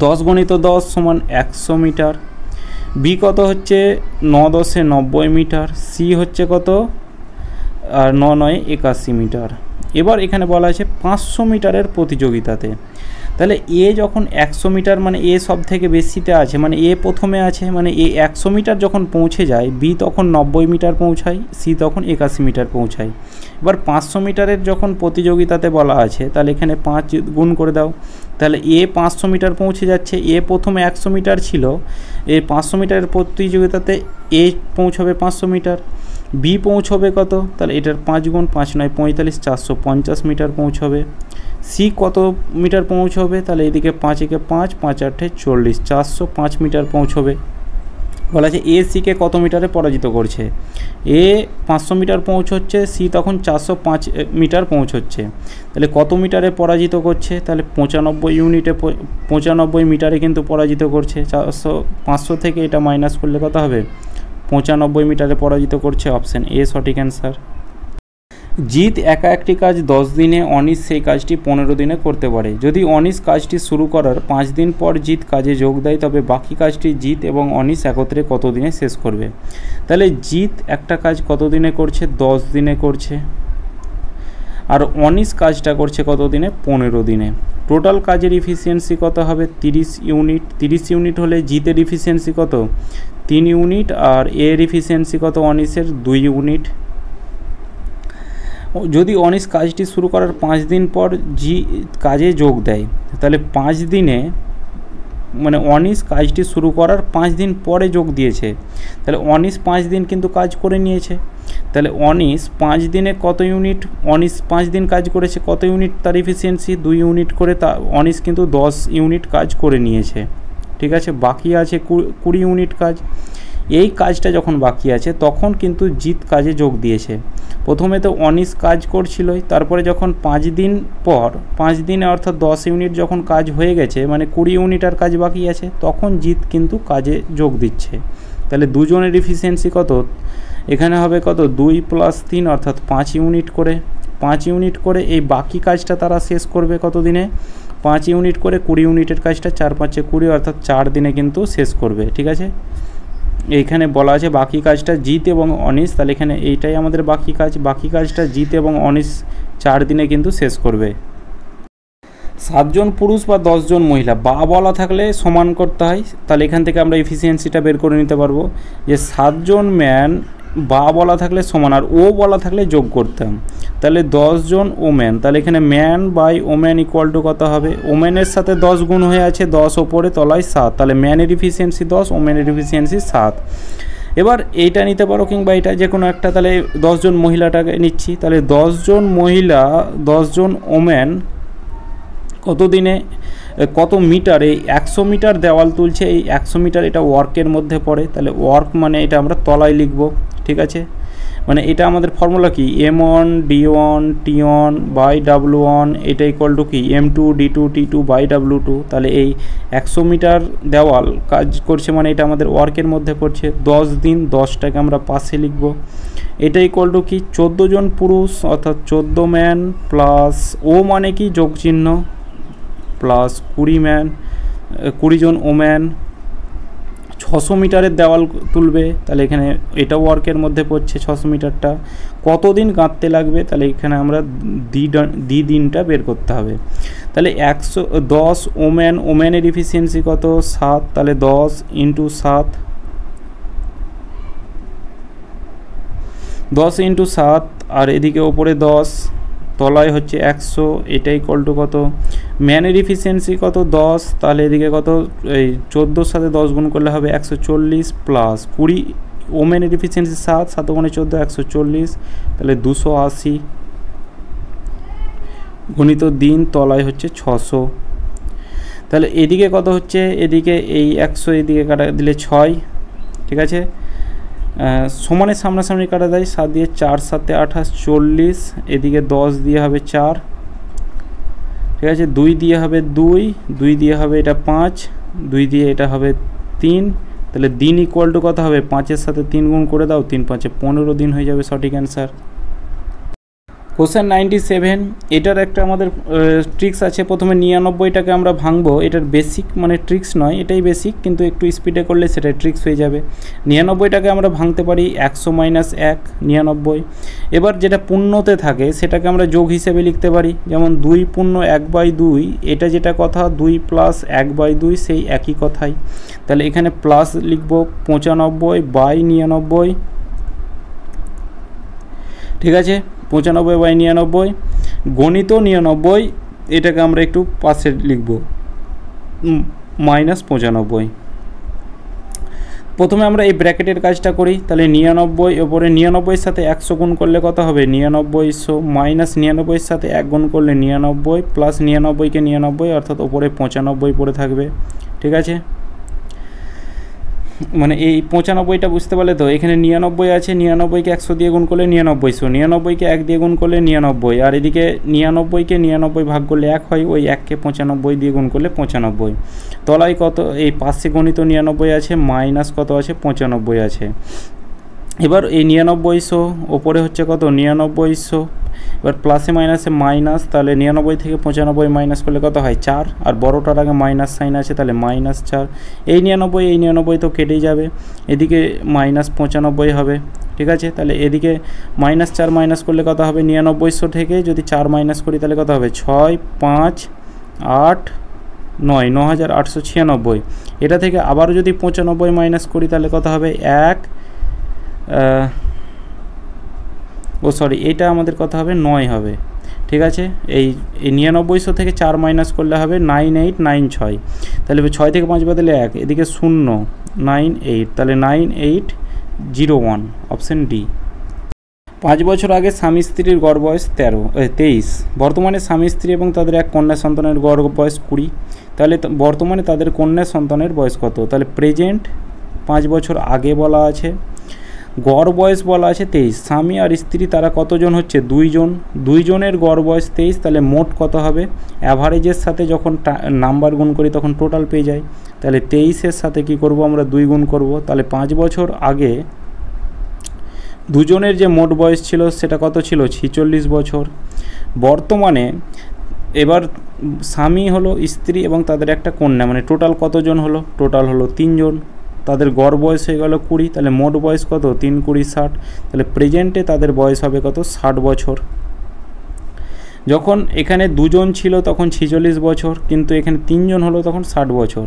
10 × 10 সমান 100 মিটার, বি কত হচ্ছে? 9 × 10 90 মিটার, সি হচ্ছে কত? আর 9 9 81 মিটার। এবার এখানে বলা আছে 500 মিটারের প্রতিযোগিতাতে, তাহলে এ যখন 100 মিটার, মানে এ সব থেকে বেশিতে আছে, মানে এ প্রথমে আছে, মানে এ 100 মিটার যখন পৌঁছে যায়, বি তখন 90 মিটার পৌঁছায়, সি তখন 81 মিটার পৌঁছায়। এবার 500 মিটারের যখন প্রতিযোগিতাতে বলা আছে, তাহলে এখানে 5 গুণ করে দাও, তাহলে এ 500 মিটার পৌঁছে যাচ্ছে, এ প্রথমে 100 মিটার ছিল, এই 500 মিটারের প্রতিযোগিতাতে এ পৌঁছবে 500 মিটার, বি পৌঁছবে কত? তাহলে এটার 5 গুণ 5 9 45, 450 মিটার পৌঁছবে। সি কত মিটার পৌঁছবে? তাহলে এদিকে 5 একে 5, 5 8 40, 405 মিটার পৌঁছবে। বলা আছে এ সিকে কত মিটারে পরাজিত করছে? এ 500 মিটার পৌঁছচ্ছে, সি তখন 405 মিটার পৌঁছচ্ছে, তাহলে কত মিটারে পরাজিত করছে? তাহলে 95 মিটারে কিন্তু পরাজিত করছে। 500 থেকে এটা মাইনাস করলে কত হবে? 95 মিটারে পরাজিত করছে। অপশান এ সঠিক অ্যান্সার। জিৎ একা একটি কাজ 10 দিনে, অনিশ সেই কাজটি 15 দিনে করতে পারে। যদি অনিশ কাজটি শুরু করার 5 দিন পর জিৎ কাজে যোগ দেয়, তবে বাকি কাজটি জিৎ এবং অনিশ একত্রে কত দিনে শেষ করবে? তাহলে জিৎ একটা কাজ কত দিনে করছে? 10 দিনে করছে, আর অনিশ কাজটা করছে কত দিনে? 15 দিনে। টোটাল কাজের ইফিসিয়েন্সি কত হবে? 30 ইউনিট। 30 ইউনিট হলে জিতের ইফিসিয়েন্সি কত? 3 ইউনিট, আর এর ইফিসিয়েন্সি কত? অনিশের 2 ইউনিট। যদি অনিশ কাজটি শুরু করার 5 দিন পর কাজে যোগ দেয়, তাহলে 5 দিনে মানে অনিশ কাজটি শুরু করার 5 দিন পরে যোগ দিয়েছে, তাহলে অনিশ 5 দিন কিন্তু কাজ করে নিয়েছে। তাহলে অনিশ 5 দিনে কত ইউনিট, অনিশ 5 দিন কাজ করেছে, কত ইউনিট তার এফিসিয়েন্সি 2 ইউনিট করে, তা অনিশ কিন্তু 10 ইউনিট কাজ করে নিয়েছে। ঠিক আছে, বাকি আছে 20 ইউনিট কাজ। এই কাজটা যখন বাকি আছে তখন কিন্তু জিৎ কাজে যোগ দিয়েছে। প্রথমে তো অনিশ কাজ করছিলই, তারপরে যখন 5 দিন পর 5 দিনে অর্থাৎ 10 ইউনিট যখন কাজ হয়ে গেছে, মানে 20 ইউনিট আর কাজ বাকি আছে, তখন জিৎ কিন্তু কাজে যোগ দিচ্ছে। তাহলে দুজনের এফিসিয়েন্সি কত এখানে হবে, কত 2 + 3 অর্থাৎ 5 ইউনিট করে। 5 ইউনিট করে এই বাকি কাজটা তারা শেষ করবে কত দিনে, 5 ইউনিট করে 20 ইউনিটের কাজটা 4 × 5 = 20 অর্থাৎ 4 দিনে কিন্তু শেষ করবে। ঠিক আছে, এইখানে বলা আছে বাকি কাজটা জিৎ এবং অনিশ, তাহলে এখানে এইটাই আমাদের বাকি কাজ। বাকি কাজটা জিৎ এবং অনিশ 4 দিনে কিন্তু শেষ করবে। 7 জন পুরুষ বা 10 জন মহিলা বা বলা থাকলে সমান করতে হয়, তাহলে এখান থেকে আমরা এফিসিয়েন্সিটা বের করে নিতে পারবো যে 7 জন ম্যান বা বলা থাকলে সমান, আর ও বলা থাকলে যোগ করতাম, তাহলে 10 জন ওম্যান। তাহলে এখানে ম্যান বাই ওম্যান = কত হবে, ওম্যানের সাথে 10 গুণ হয়ে আছে, 10 ওপরে তলায় 7, তাহলে ম্যানের এফিসিয়েন্সি 10, ওম্যানের এফিসিয়েন্সি 7। এবার এইটা নিতে পারো কিংবা এটা যে কোনো একটা, তাহলে 10 জন মহিলাটাকে নিচ্ছি, তাহলে 10 জন মহিলা 10 জন ওম্যান কত দিনে কত মিটার, এই 100 মিটার দেওয়াল তুলছে। এই 100 মিটার এটা ওয়ার্কের মধ্যে পড়ে, তাহলে ওয়ার্ক মানে এটা আমরা তলায় লিখব। ঠিক আছে, মানে এটা আমাদের ফর্মুলা কি, M1 D1 T1 by W1 এটা = কি M2 D2 T2 by W2। তাহলে এই 100 মিটার দেওয়াল কাজ করছে মানে এটা আমাদের ওয়ার্কের মধ্যে পড়ছে। 10 দিন, 10টাকে আমরা পাশে লিখব। এটা = কি 14 জন পুরুষ অর্থাৎ 14 ম্যান প্লাস ও মানে কি যোগ চিহ্ন প্লাস 20 ম্যান 20 জন ওম্যান 600 মিটারের দেওয়াল তুলবে, তাহলে এখানে এটা ওয়ার্কের মধ্যে পড়ছে 600 মিটারটা। কতদিন গাঁথতে লাগবে, তাহলে এখানে আমরা দিনটা বের করতে হবে। তাহলে 110 ওম্যানের এফিসিয়েন্সি কত 7, তাহলে 10 × 7 10 × 7 আর এদিকে ওপরে 10 তলায় হচ্ছে 100, এটা = কত, ম্যানের এফিসিয়েন্সি কত 10, তাহলে এদিকে কত এই 14 সাথে 10 গুণ করলে হবে 140 প্লাস 20 ওম্যানের এফিসিয়েন্সি 7, 7 × 14 140, তাহলে 280 গণিত দিন তলায় হচ্ছে 600। তাহলে এদিকে কত হচ্ছে, এদিকে এই 100 এদিকে কাটা দিলে 6। ঠিক আছে, সমানের সামনাসামনি কাটা দেয় 7 দিয়ে 4 7 28 40, এদিকে 10 দিয়ে হবে 4। ঠিক আছে, 2 দিয়ে হবে 2 দিয়ে হবে এটা 5, 2 দিয়ে এটা হবে 3, তাহলে দিন = কত হবে, 5-এর সাথে 3 গুণ করে দাও, 3 × 5 = 15 দিন হয়ে যাবে সঠিক অ্যান্সার। কোশ্চেন 97, এটার একটা আমাদের ট্রিক্স আছে। প্রথমে 99টাকে আমরা ভাঙবো, এটার বেসিক মানে ট্রিক্স নয়, এটাই বেসিক, কিন্তু একটু স্পিডে করলে সেটা ট্রিক্স হয়ে যাবে। 99টাকে আমরা ভাঙতে পারি 100 - 1 99। এবার যেটা পূর্ণতে থাকে সেটাকে আমরা যোগ হিসেবে লিখতে পারি, যেমন 2 পূর্ণ 1/2, এটা যেটা কথা 2 + 1/2 সেই একই কথাই। তাহলে এখানে প্লাস লিখব 95/99। ঠিক আছে, 95/99 গণিত 99, এটাকে আমরা একটু পাশে লিখব -95। প্রথমে আমরা এই ব্র্যাকেটের কাজটা করি, তাহলে 99 ওপরে 99-এর সাথে 100 গুণ করলে কত হবে 9900 মাইনাস 99-এর সাথে 1 গুণ করলে 99 প্লাস 99কে 99 অর্থাৎ ওপরে 95 পড়ে থাকবে। ঠিক আছে, মানে এই 95টা বুঝতে পারলে তো, এখানে 99 আছে, 99কে 100 দিয়ে গুণ করলে 9900, 99কে 1 দিয়ে গুণ করলে 99, আর এদিকে 99কে 99 ভাগ করলে 1 হয়, ওই 1কে 95 দিয়ে গুণ করলে 95। তলায় কত, এই পাশে গণিত 99 আছে, মাইনাস কত আছে 95 আছে। এবার এই 9900 ওপরে হচ্ছে কত 9900, এবার প্লাসে মাইনাসে মাইনাস, তাহলে 99 থেকে 95 মাইনাস করলে কত হয় 4, আর বড়টার আগে মাইনাস সাইন আছে তাহলে -4। এই 99 তো কেটেই যাবে, এদিকে -95 হবে। ঠিক আছে, তাহলে এদিকে -4 মাইনাস করলে কত হবে 9900 থেকে যদি 4 মাইনাস করি তাহলে কত হবে 6 5 8 9 9896। এটা থেকে আবার যদি 95 মাইনাস করি তাহলে কত হবে 1 এটা আমাদের কথা হবে 9 হবে। ঠিক আছে। এই 9900 থেকে 4 মাইনাস করলে হবে 9896, তাহলে 6 থেকে 5 বাদলে 1, এদিকে 0 98, তাহলে 9801, অপশান ডি। 5 বছর আগে স্বামী স্ত্রীর গড় বয়স 23, বর্তমানে স্বামী স্ত্রী এবং তাদের এক কন্যা সন্তানের গড় বয়স 20, তাহলে বর্তমানে তাদের কন্যা সন্তানের বয়স কত? তাহলে প্রেজেন্ট 5 বছর আগে বলা আছে, গড় বয়স বলা আছে 23, স্বামী আর স্ত্রী তারা কতজন হচ্ছে? 2 জন, 2 জনের গড় বয়স 23, তাহলে মোট কত হবে? অ্যাভারেজের সাথে যখন নাম্বার গুণ করি তখন টোটাল পেয়ে যাই, তাহলে 23-এর সাথে কি করব আমরা? 2 গুণ করব, তাহলে 5 বছর আগে দুজনের যে মোট বয়স ছিল সেটা কত ছিল? 46 বছর। বর্তমানে এবার স্বামী হলো, স্ত্রী এবং তাদের একটা কন্যা, মানে টোটাল কতজন হলো? টোটাল হলো 3 জন, তাদের গড় বয়স হয়ে গেল 20, তাহলে মোট বয়স কত? 3 20 60, তাহলে প্রেজেন্টে তাদের বয়স হবে কত? 60 বছর। যখন এখানে 2 জন ছিল তখন 46 বছর, কিন্তু এখানে 3 জন হলো তখন 60 বছর।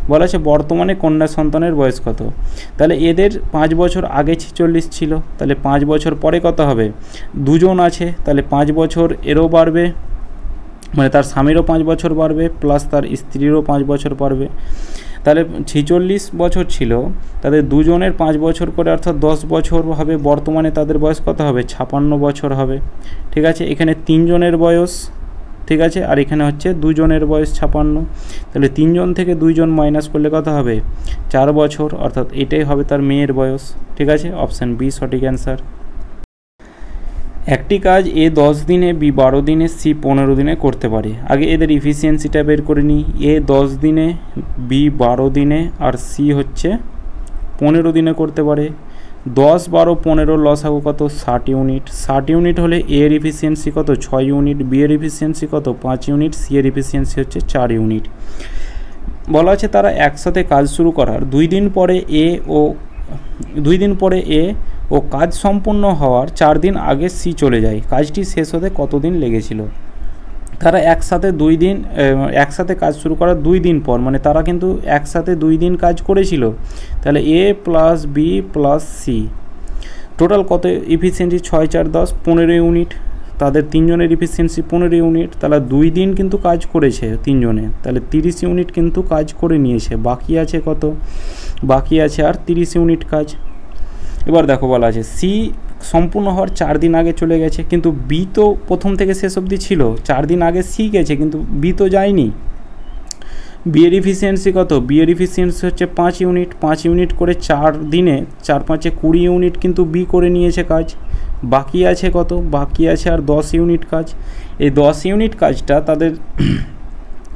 বলা আছে বর্তমানে কন্যা সন্তানের বয়স কত? তাহলে এদের 5 বছর আগে 46 ছিল, তাহলে 5 বছর পরে কত হবে? 2 জন আছে, তাহলে 5 বছর এরও বাড়বে, মানে তার স্বামীরও 5 বছর বাড়বে, প্লাস তার স্ত্রীরও 5 বছর বাড়বে। তাহলে 46 বছর ছিল, তাদের 2 জনের 5 বছর করে, অর্থাৎ 10 বছর হবে। বর্তমানে তাদের বয়স কত হবে? 56 বছর হবে। ঠিক আছে, এখানে 3 জনের বয়স, ঠিক আছে, আর এখানে হচ্ছে 2 জনের বয়স 56, তাহলে 3 জন থেকে 2 জন মাইনাস করলে কত হবে? 4 বছর, অর্থাৎ এটাই হবে তার মেয়ের বয়স। ঠিক আছে, অপশান বি সঠিক অ্যান্সার। একটি কাজ এ 10 দিনে, বি 12 দিনে, সি 15 দিনে করতে পারে। আগে এদের ইফিসিয়েন্সিটা বের করে নিই। এ 10 দিনে, বি 12 দিনে, আর সি হচ্ছে 15 দিনে করতে পারে। 10 12 15 লসাগু কত? 60 ইউনিট। 60 ইউনিট হলে এ এর ইফিসিয়েন্সি কত? 6 ইউনিট, বি এর ইফিসিয়েন্সি কত? 5 ইউনিট, সি এর ইফিসিয়েন্সি হচ্ছে 4 ইউনিট। বলা আছে তারা একসাথে কাজ শুরু করার 2 দিন পরে এ ও কাজ সম্পূর্ণ হওয়ার 4 দিন আগে সি চলে যায়। কাজটি শেষ হতে কতদিন লেগেছিল? তারা একসাথে কাজ শুরু করার 2 দিন পর, মানে তারা কিন্তু একসাথে 2 দিন কাজ করেছিল। তাহলে A plus B plus C total কত ইফিসিয়েন্সি? 6 4 10 15 ইউনিট। তাদের 3 জনের ইফিসিয়েন্সি 15 ইউনিট, তাহলে 2 দিন কিন্তু কাজ করেছে 3 জনে, তাহলে 30 ইউনিট কিন্তু কাজ করে নিয়েছে। বাকি আছে কত? বাকি আছে আর 30 ইউনিট কাজ। এবার দেখো বলা আছে সি সম্পূর্ণ হওয়ার 4 দিন আগে চলে গেছে, কিন্তু বি তো প্রথম থেকে শেষ অবধি ছিল। 4 দিন আগে সি গেছে কিন্তু বি তো যায়নি। বি এর ইফিসিয়েন্সি কত? বি এর ইফিসিয়েন্সি হচ্ছে 5 ইউনিট। 5 ইউনিট করে 4 দিনে 4 5 20 ইউনিট কিন্তু বি করে নিয়েছে কাজ। বাকি আছে কত? বাকি আছে আর 10 ইউনিট কাজ। এই 10 ইউনিট কাজটা তাদের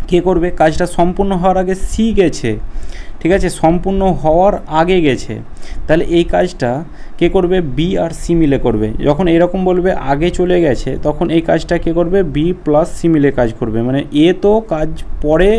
কে করবে? কাজটা সম্পূর্ণ হওয়ার আগে সি গেছে, ঠিক আছে, সম্পূর্ণ হওয়ার আগে গেছে, তাহলে এই কাজটা কে করবে? বি আর সি মিলে করবে। যখন এরকম বলবে আগে চলে গেছে তখন এই কাজটা কে করবে? বি প্লাস সি মিলে কাজ করবে। মানে এ তো কাজ পরে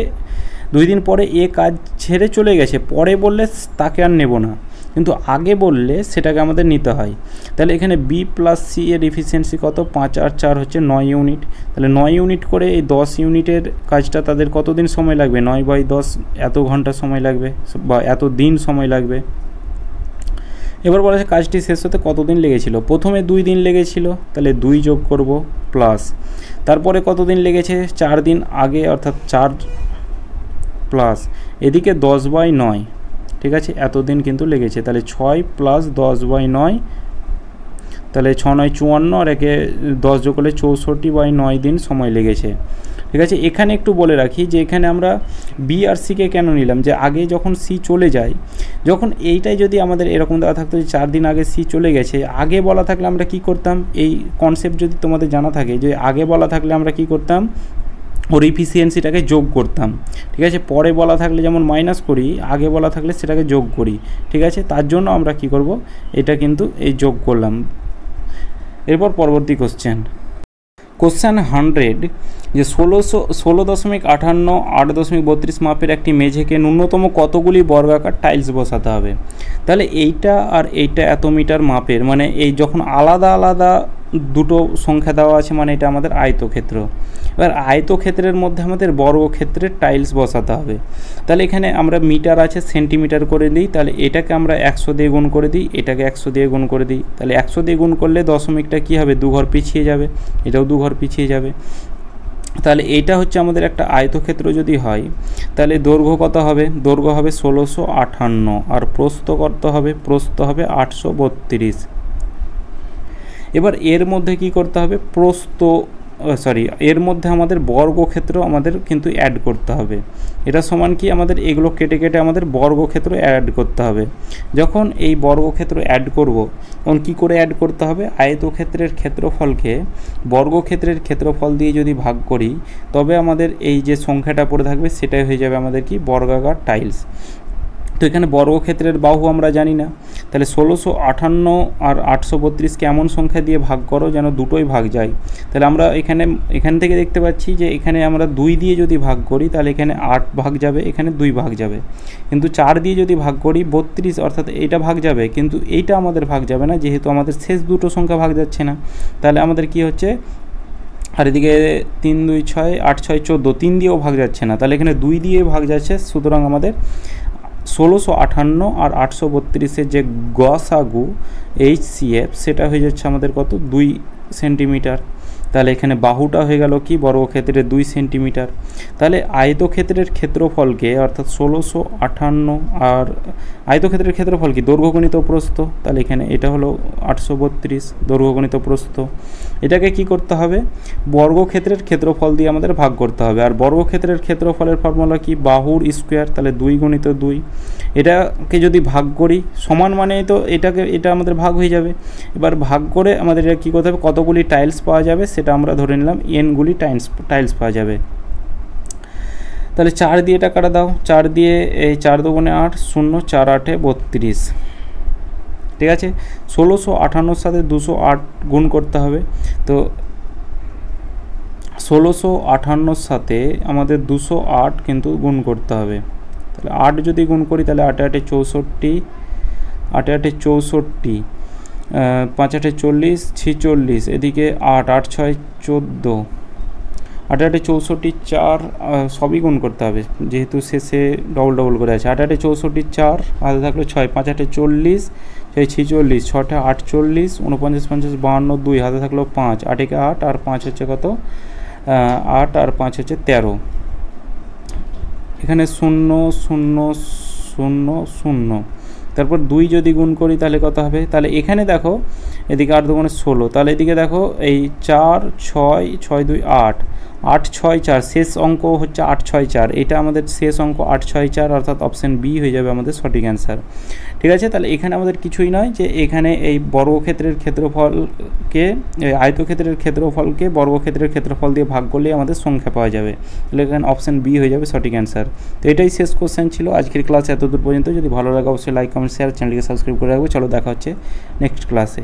2 দিন পরে এ কাজ ছেড়ে চলে গেছে, পরে বললে তাকে আর নেব না, কিন্তু আগে বললে সেটাকে আমাদের নিতে হয়। তাহলে এখানে বি প্লাস সি এর ইফিসিয়েন্সি কত? 5 আর 4 হচ্ছে 9 ইউনিট। তাহলে 9 ইউনিট করে এই 10 ইউনিটের কাজটা তাদের কতদিন সময় লাগবে? 9/10 এত ঘন্টা সময় লাগবে বা এত দিন সময় লাগবে। এবার বলা আছে কাজটি শেষ হতে কতদিন লেগেছিল? প্রথমে 2 দিন লেগেছিল, তাহলে 2 যোগ করব প্লাস, তারপরে কতদিন লেগেছে? 4 দিন আগে, অর্থাৎ 4 প্লাস এদিকে 10/9, ঠিক আছে, এতদিন কিন্তু লেগেছে। তাহলে 6 প্লাস 10/9, তাহলে 6 9 54, আর একে 10 যোগ করলে 64/9 দিন সময় লেগেছে। ঠিক আছে, এখানে একটু বলে রাখি যে এখানে আমরা বি আর সিকে কেন নিলাম, যে আগে যখন সি চলে যায়, যখন এইটাই যদি আমাদের এরকম দেওয়া থাকতো যে 4 দিন আগে সি চলে গেছে, আগে বলা থাকলে আমরা কি করতাম? এই কনসেপ্ট যদি তোমাদের জানা থাকে যে আগে বলা থাকলে আমরা কি করতাম? ওর ইফিসিয়েন্সিটাকে যোগ করতাম। ঠিক আছে, পরে বলা থাকলে যেমন মাইনাস করি, আগে বলা থাকলে সেটাকে যোগ করি। ঠিক আছে, তার জন্য আমরা কি করব? এটা কিন্তু এই যোগ করলাম। এরপর পরবর্তী কোশ্চেন 100, যে 16.58 8.32 মাপের একটি মেঝেকে ন্যূনতম কতগুলি বর্গাকার টাইলস বসাতে হবে? তাহলে এইটা আর এইটা এত মিটার মাপের, মানে এই যখন আলাদা আলাদা দুটো সংখ্যা দেওয়া আছে, মানে এটা আমাদের আয়তক্ষেত্র। এবার আয়তক্ষেত্রের মধ্যে আমাদের বর্গক্ষেত্রের টাইলস বসাতে হবে। তাহলে এখানে আমরা মিটার আছে সেন্টিমিটার করে দিই, তাহলে এটাকে আমরা 100 দিয়ে গুণ করে দিই, এটাকে 100 দিয়ে গুণ করে দিই। তাহলে 100 দিয়ে গুণ করলে দশমিকটা কী হবে, 2 ঘর পিছিয়ে যাবে, এটাও 2 ঘর পিছিয়ে যাবে। তাহলে এইটা হচ্ছে আমাদের একটা আয়তক্ষেত্র যদি হয়, তাহলে দৈর্ঘ্য কত হবে, দৈর্ঘ্য হবে 1658, আর প্রস্থ কত হবে, প্রস্থ হবে 832। এবার এর মধ্যে কি করতে হবে, এর মধ্যে আমাদের বর্গক্ষেত্র আমাদের কিন্তু অ্যাড করতে হবে। এটা সমান কি, আমাদের এগুলো কেটে কেটে আমাদের বর্গক্ষেত্র অ্যাড করতে হবে। যখন এই বর্গক্ষেত্র অ্যাড করব, তখন কী করে অ্যাড করতে হবে, আয়তক্ষেত্রের ক্ষেত্রফলকে বর্গক্ষেত্রের ক্ষেত্রফল দিয়ে যদি ভাগ করি, তবে আমাদের এই যে সংখ্যাটা পড়ে থাকবে সেটাই হয়ে যাবে আমাদের কি, বর্গাকার টাইলস। তো এখানে বর্গক্ষেত্রের বাহু আমরা জানি না, তাহলে 1658 আর 832কে এমন সংখ্যা দিয়ে ভাগ করো যেন দুটোই ভাগ যায়। তাহলে আমরা এখান থেকে দেখতে পাচ্ছি যে এখানে আমরা 2 দিয়ে যদি ভাগ করি তাহলে এখানে 8 ভাগ যাবে, এখানে 2 ভাগ যাবে। কিন্তু 4 দিয়ে যদি ভাগ করি 32, অর্থাৎ এইটা ভাগ যাবে, কিন্তু এইটা আমাদের ভাগ যাবে না, যেহেতু আমাদের শেষ দুটো সংখ্যা ভাগ যাচ্ছে না। তাহলে আমাদের কি হচ্ছে, আর এদিকে 3 2 6 8 6 14, 3 দিয়েও ভাগ যাচ্ছে না, তাহলে এখানে 2 দিয়ে ভাগ যাচ্ছে। সুতরাং আমাদের 1658 আর 832-এর যে গসাগু HCF সেটা হয়ে যাচ্ছে আমাদের কত, 2 সেন্টিমিটার। তাহলে এখানে বাহুটা হয়ে গেল কি, বর্গক্ষেত্রের 2 সেন্টিমিটার। তাহলে আয়তক্ষেত্রের ক্ষেত্রফলকে, অর্থাৎ 1658 আর আয়তক্ষেত্রের ক্ষেত্রফল কি, দৈর্ঘ্য গুণিত প্রস্থ। তাহলে এখানে এটা হলো 832 দৈর্ঘ্য গুণিত প্রস্থ। এটাকে কি করতে হবে, বর্গক্ষেত্রের ক্ষেত্রফল দিয়ে আমাদের ভাগ করতে হবে। আর বর্গক্ষেত্রের ক্ষেত্রফলের ফর্মুলা কি, বাহুর স্কোয়ার, তাহলে 2 গুণিত 2। এটাকে যদি ভাগ করি সমান, মানে তো এটা আমাদের ভাগ হয়ে যাবে। এবার ভাগ করে আমাদের এটা কী করতে হবে, কতগুলি টাইলস পাওয়া যাবে সেটা আমরা ধরে নিলাম, এনগুলি টাইলস পাওয়া যাবে। তাহলে 4 দিয়ে টাকাটা দাও, 4 দিয়ে এই 4 দুগুণে 8, 0 4 8 32। ঠিক আছে, 1658 সাথে 208 গুণ করতে হবে। তো 1658 সাথে আমাদের 208 কিন্তু গুণ করতে হবে। তাহলে 8 যদি গুণ করি তাহলে 8 8 64, 8 8 64, 5 8 40 46, এদিকে 8 8 6 14, 8 8 64 4, সবই গুণ করতে হবে যেহেতু শেষে ডবল করে আছে। 8 8 64 4, হাতে থাকলো 6, 5 8 40, 6 46, 6 48, 49 50 52, 2 হাতে থাকলো 5, 8 একে 8 আর 5 হচ্ছে কত, 8 আর 5 হচ্ছে 13। এখানে 0 0 0 0, তারপর 2 যদি গুণ করি তাহলে কত হবে, তাহলে এখানে দেখো এদিকে 8 দুগুণে 16, তাহলে এদিকে দেখো এই 4 6 6 2 8, 8 6 4, শেষ অঙ্ক হচ্ছে 8 6 4, এটা আমাদের শেষ অঙ্ক 8 6 4, অর্থাৎ অপশান বি হয়ে যাবে আমাদের সঠিক অ্যান্সার। ঠিক আছে, তাহলে এখানে আমাদের কিছুই নয়, যে এখানে এই বর্গক্ষেত্রের ক্ষেত্রফলকে, আয়তক্ষেত্রের ক্ষেত্রফলকে বর্গক্ষেত্রের ক্ষেত্রফল দিয়ে ভাগ করলে আমাদের সংখ্যা পাওয়া যাবে। তাহলে এখানে অপশান বি হয়ে যাবে সঠিক অ্যান্সার। তো এটাই শেষ কোশ্চেন ছিল আজকের ক্লাস এতদূর পর্যন্ত। যদি ভালো লাগে অবশ্যই লাইক কমেন্ট শেয়ার, চ্যানেলকে সাবস্ক্রাইব করে রাখবে। চলো দেখা হচ্ছে নেক্সট ক্লাসে।